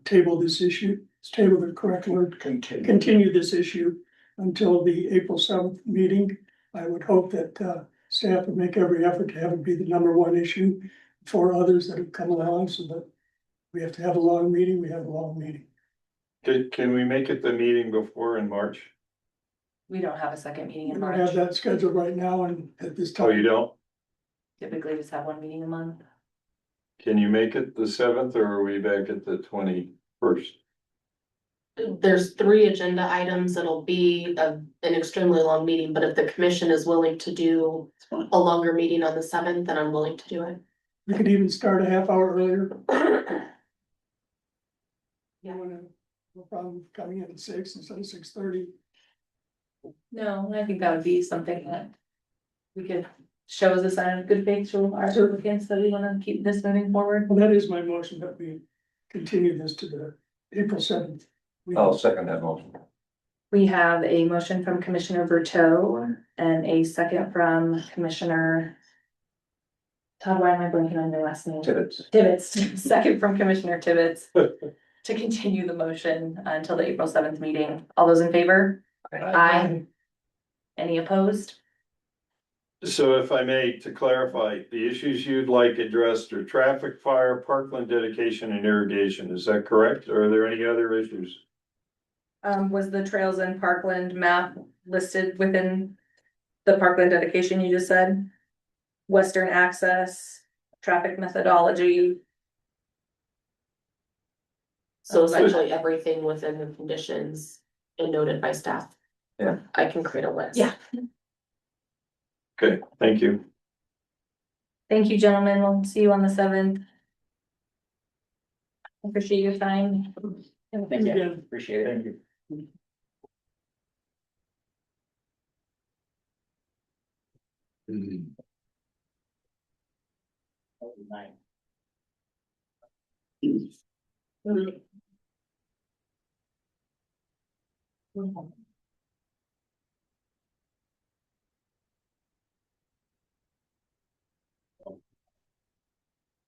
Speaker 11: table this issue, table the correct word, continue this issue until the April 7th meeting. I would hope that staff would make every effort to have it be the #1 issue for others that have come along, so that we have to have a long meeting, we have a long meeting.
Speaker 6: Can we make it the meeting before in March?
Speaker 1: We don't have a second meeting
Speaker 11: We
Speaker 1: in
Speaker 11: don't have
Speaker 1: March,
Speaker 11: that scheduled right now and at this
Speaker 6: Oh, you
Speaker 11: time.
Speaker 6: don't?
Speaker 1: typically just have one meeting a month.
Speaker 6: Can you make it the 7th or are we back at the 21st?
Speaker 3: There's 3 agenda items. It'll be an extremely long meeting, but if the commission is willing to do
Speaker 10: It's fine.
Speaker 3: a longer meeting on the 7th, then I'm willing to do it.
Speaker 11: We could even start a half hour earlier.
Speaker 3: Yeah.
Speaker 11: No problem coming in at 6 instead of 6:30.
Speaker 1: No, I think that would be something that we could show as a sign of good faith to our applicants that we wanna keep this moving forward.
Speaker 11: Well, that is my motion that we continue this to the April 7th.
Speaker 6: second that motion.
Speaker 1: We have a motion from Commissioner Berto and a second from Commissioner. Todd, why am I blanking on your last name? Tibbetts, second from Commissioner Tibbetts. To continue the motion until the April 7th meeting. All those in favor? Aye. Any opposed?
Speaker 6: So if I may, to clarify, the issues you'd like addressed are traffic, fire, parkland dedication and irrigation. Is that correct? Or are there any other issues?
Speaker 1: Was the trails and parkland map listed within the parkland dedication you just said? Western access, traffic methodology.
Speaker 3: So essentially everything within the conditions and noted by staff.
Speaker 6: Yeah.
Speaker 3: I can create a list.
Speaker 1: Yeah.
Speaker 6: Okay, thank you.
Speaker 1: Thank you, gentlemen. We'll see you on the 7th. Appreciate your time.
Speaker 10: Thank you,
Speaker 11: Again.
Speaker 10: appreciate it.
Speaker 7: Thank you.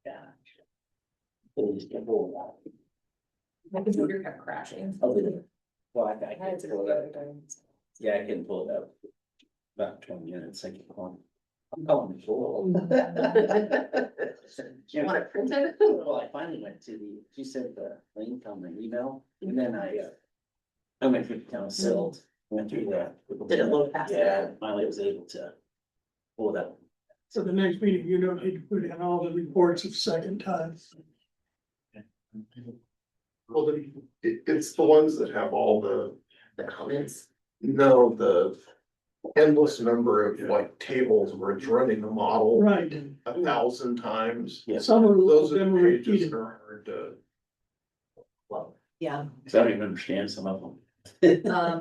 Speaker 10: Yeah. Please get hold of that.
Speaker 1: My computer kept crashing.
Speaker 10: I'll do it. Well, I can pull it up. Yeah, I can pull it up. About 20 minutes, I can call. I'm calling it full.
Speaker 3: You want it printed?
Speaker 10: Well, I finally went to she sent the link on the email, and then I went through the town Silt, went through the.
Speaker 3: Did it load faster?
Speaker 10: Yeah, finally was able to pull it up.
Speaker 11: So the next meeting, you don't need to put in all the reports of second times.
Speaker 2: Well, it's the ones that have all the
Speaker 3: comments.
Speaker 2: the endless number of like tables where it's running the model
Speaker 11: Right.
Speaker 2: 1,000 times.
Speaker 10: Yes,
Speaker 11: Some of
Speaker 2: Those are
Speaker 11: them
Speaker 2: the
Speaker 11: were
Speaker 2: pages
Speaker 11: repeated.
Speaker 2: that are hard to. Well,
Speaker 1: Yeah.
Speaker 10: I don't even understand some of them.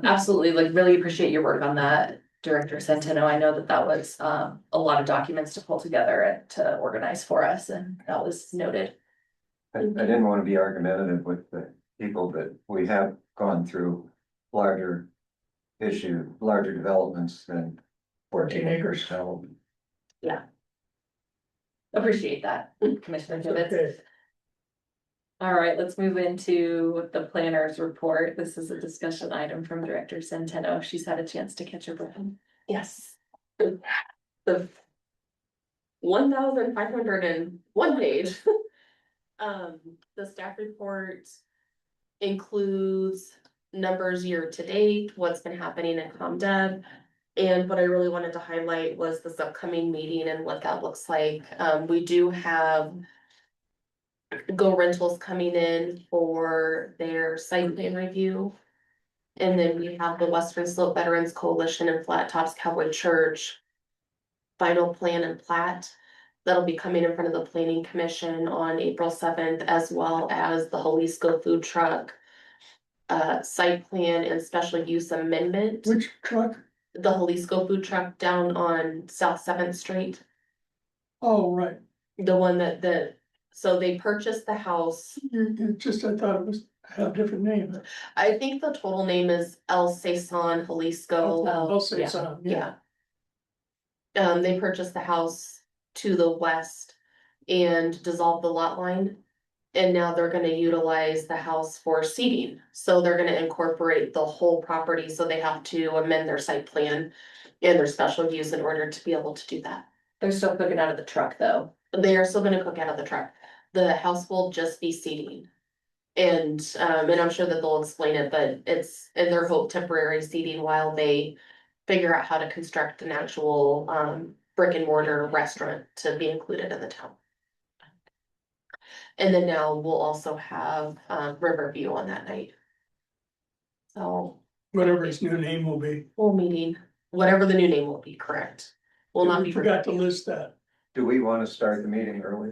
Speaker 1: Absolutely, like really appreciate your work on that, Director Centeno. I know that that was a lot of documents to pull together and to organize for us, and that was noted.
Speaker 12: I didn't want to be argumentative with the people, but we have gone through larger developments than 14 acres, so.
Speaker 1: Appreciate that, Commissioner Tibbetts.
Speaker 11: Okay.
Speaker 1: All right, let's move into the planner's report. This is a discussion item from Director Centeno. She's had a chance to catch her breath.
Speaker 3: Yes. The 1,501 page. The staff report includes numbers year to date, what's been happening in ComDev. And what I really wanted to highlight was this upcoming meeting and what that looks like. We do have Go Rentals coming in for their site plan review. And then we have the Western Slope Veterans Coalition and Flat Tops Cowboy Church final plan and plat. That'll be coming in front of the planning commission on April 7th, as well as the Jalisco food truck. Site plan and special use amendment,
Speaker 11: Which truck?
Speaker 3: the Jalisco food truck down on South 7th Street.
Speaker 11: Oh, right.
Speaker 3: The one so they purchased the house.
Speaker 11: It just, I thought it was, had a different name.
Speaker 3: I think the total name is El Saison Jalisco.
Speaker 11: I'll say
Speaker 1: yeah.
Speaker 11: so,
Speaker 3: Yeah. They purchased the house to the west and dissolved the lot line. And now they're gonna utilize the house for seating, so they're gonna incorporate the whole property, so they have to amend their site plan. And their special use in order to be able to do that.
Speaker 1: They're still cooking out of the truck, though.
Speaker 3: They are still gonna cook out of the truck, the house will just be seating. And I'm sure that they'll explain it, but it's in their hope temporary seating while they figure out how to construct an actual, brick and mortar restaurant to be included in the town. And then now we'll also have, Riverview on that night. So,
Speaker 11: Whatever its new name will be.
Speaker 3: full meeting, whatever the new name will be, correct? Will not
Speaker 11: We
Speaker 3: be.
Speaker 11: forgot to list that.
Speaker 12: Do we want to start the meeting early?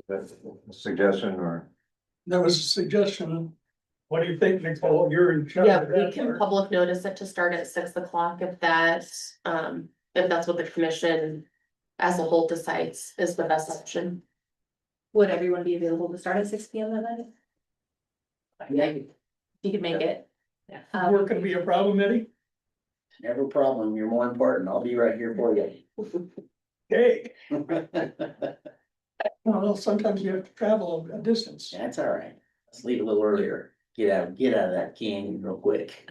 Speaker 12: That's a suggestion or?
Speaker 11: That was a suggestion. What do you think, Nicole? You're in charge
Speaker 3: Yeah,
Speaker 11: of
Speaker 3: we
Speaker 11: that
Speaker 3: can
Speaker 11: part.
Speaker 3: public notice it to start at 6 o'clock if that's what the commission as a whole decides is the best option.
Speaker 1: Would everyone be available to start at 6 p.m. that night? Yeah, if you could make it.
Speaker 11: Work gonna be a problem, Eddie?
Speaker 10: Never a problem. You're more important. I'll be right here for you.
Speaker 11: Okay, well, sometimes you have to travel a distance.
Speaker 10: That's all right. Let's leave a little earlier. Get out of that canyon real quick.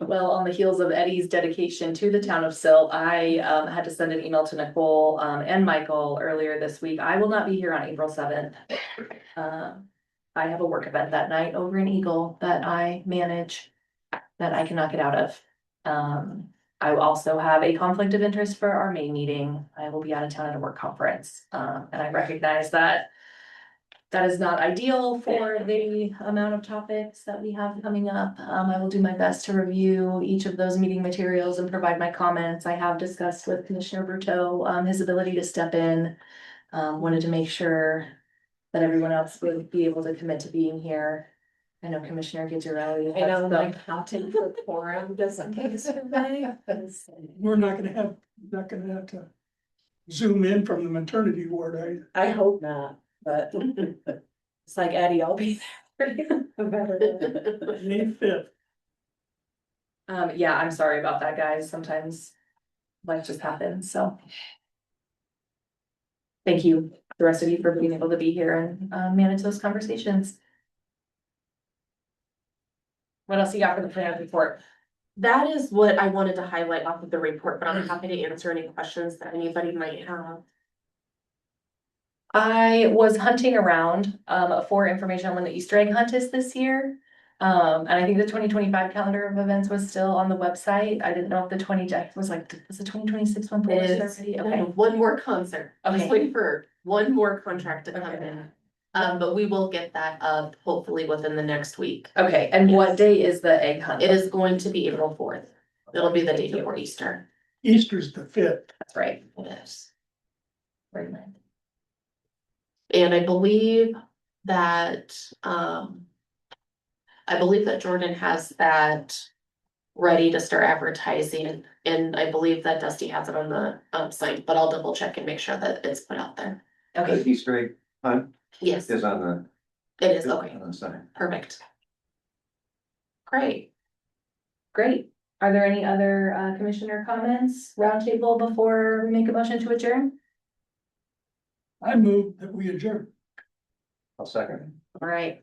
Speaker 1: Well, on the heels of Eddie's dedication to the town of Silt, I had to send an email to Nicole and Michael earlier this week. I will not be here on April 7th. I have a work event that night over in Eagle that I manage that I cannot get out of. I also have a conflict of interest for our May meeting. I will be out of town at a work conference. And I recognize that that is not ideal for the amount of topics that we have coming up. I will do my best to review each of those meeting materials and provide my comments. I have discussed with Commissioner Bruto, his ability to step in. Wanted to make sure that everyone else would be able to commit to being here. I know Commissioner Gizarelli.
Speaker 9: I know my
Speaker 1: has
Speaker 9: accountant for quorum doesn't get survey.
Speaker 11: We're not gonna have to zoom in from the maternity ward, are you?
Speaker 9: I hope not, but it's like Eddie, I'll be there.
Speaker 11: May 5th.
Speaker 1: Yeah, I'm sorry about that, guys. Sometimes life just happens, so. Thank you, the rest of you, for being able to be here and manage those conversations. What else you got for the plan report?
Speaker 3: That is what I wanted to highlight off of the report, but I'm happy to answer any questions that anybody might have.
Speaker 1: I was hunting around for information on when the Easter egg hunt is this year. And I think the 2025 calendar of events was still on the website. I didn't know if the was the 2026 one
Speaker 3: It
Speaker 1: posted
Speaker 3: is,
Speaker 1: already? Okay.
Speaker 3: one more concert, just
Speaker 1: Okay.
Speaker 3: waiting for one more contract to come
Speaker 1: Okay.
Speaker 3: in. But we will get that up hopefully within the next week.
Speaker 1: Okay, and what day is the egg hunt?
Speaker 3: It is going to be April 4th. It'll be the day before Easter.
Speaker 11: Easter's the 5th.
Speaker 1: That's right.
Speaker 3: It is.
Speaker 1: Very nice.
Speaker 3: And I believe that, Jordan has that ready to start advertising. And I believe that Dusty has it on the site, but I'll double check and make sure that it's put out there.
Speaker 1: Okay,
Speaker 12: The Easter egg hunt
Speaker 3: Yes,
Speaker 12: is on
Speaker 3: it is.
Speaker 12: the.
Speaker 3: Okay,
Speaker 12: On the sign.
Speaker 3: perfect. Great.
Speaker 1: great. Are there any other commissioner comments, roundtable, before we make a motion to adjourn?
Speaker 11: I move that we adjourn.
Speaker 12: I'll second.
Speaker 1: All right.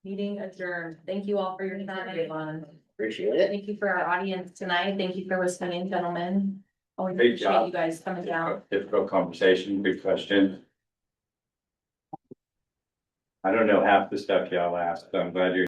Speaker 1: Meeting adjourned. Thank you all for your time.
Speaker 10: Appreciate it.
Speaker 1: Thank you for our audience tonight. Thank you for listening, gentlemen. Always
Speaker 13: Great
Speaker 1: appreciate
Speaker 13: job.
Speaker 1: you guys coming down.
Speaker 13: Difficult conversation, good question. I don't know half the stuff y'all asked, so I'm glad you're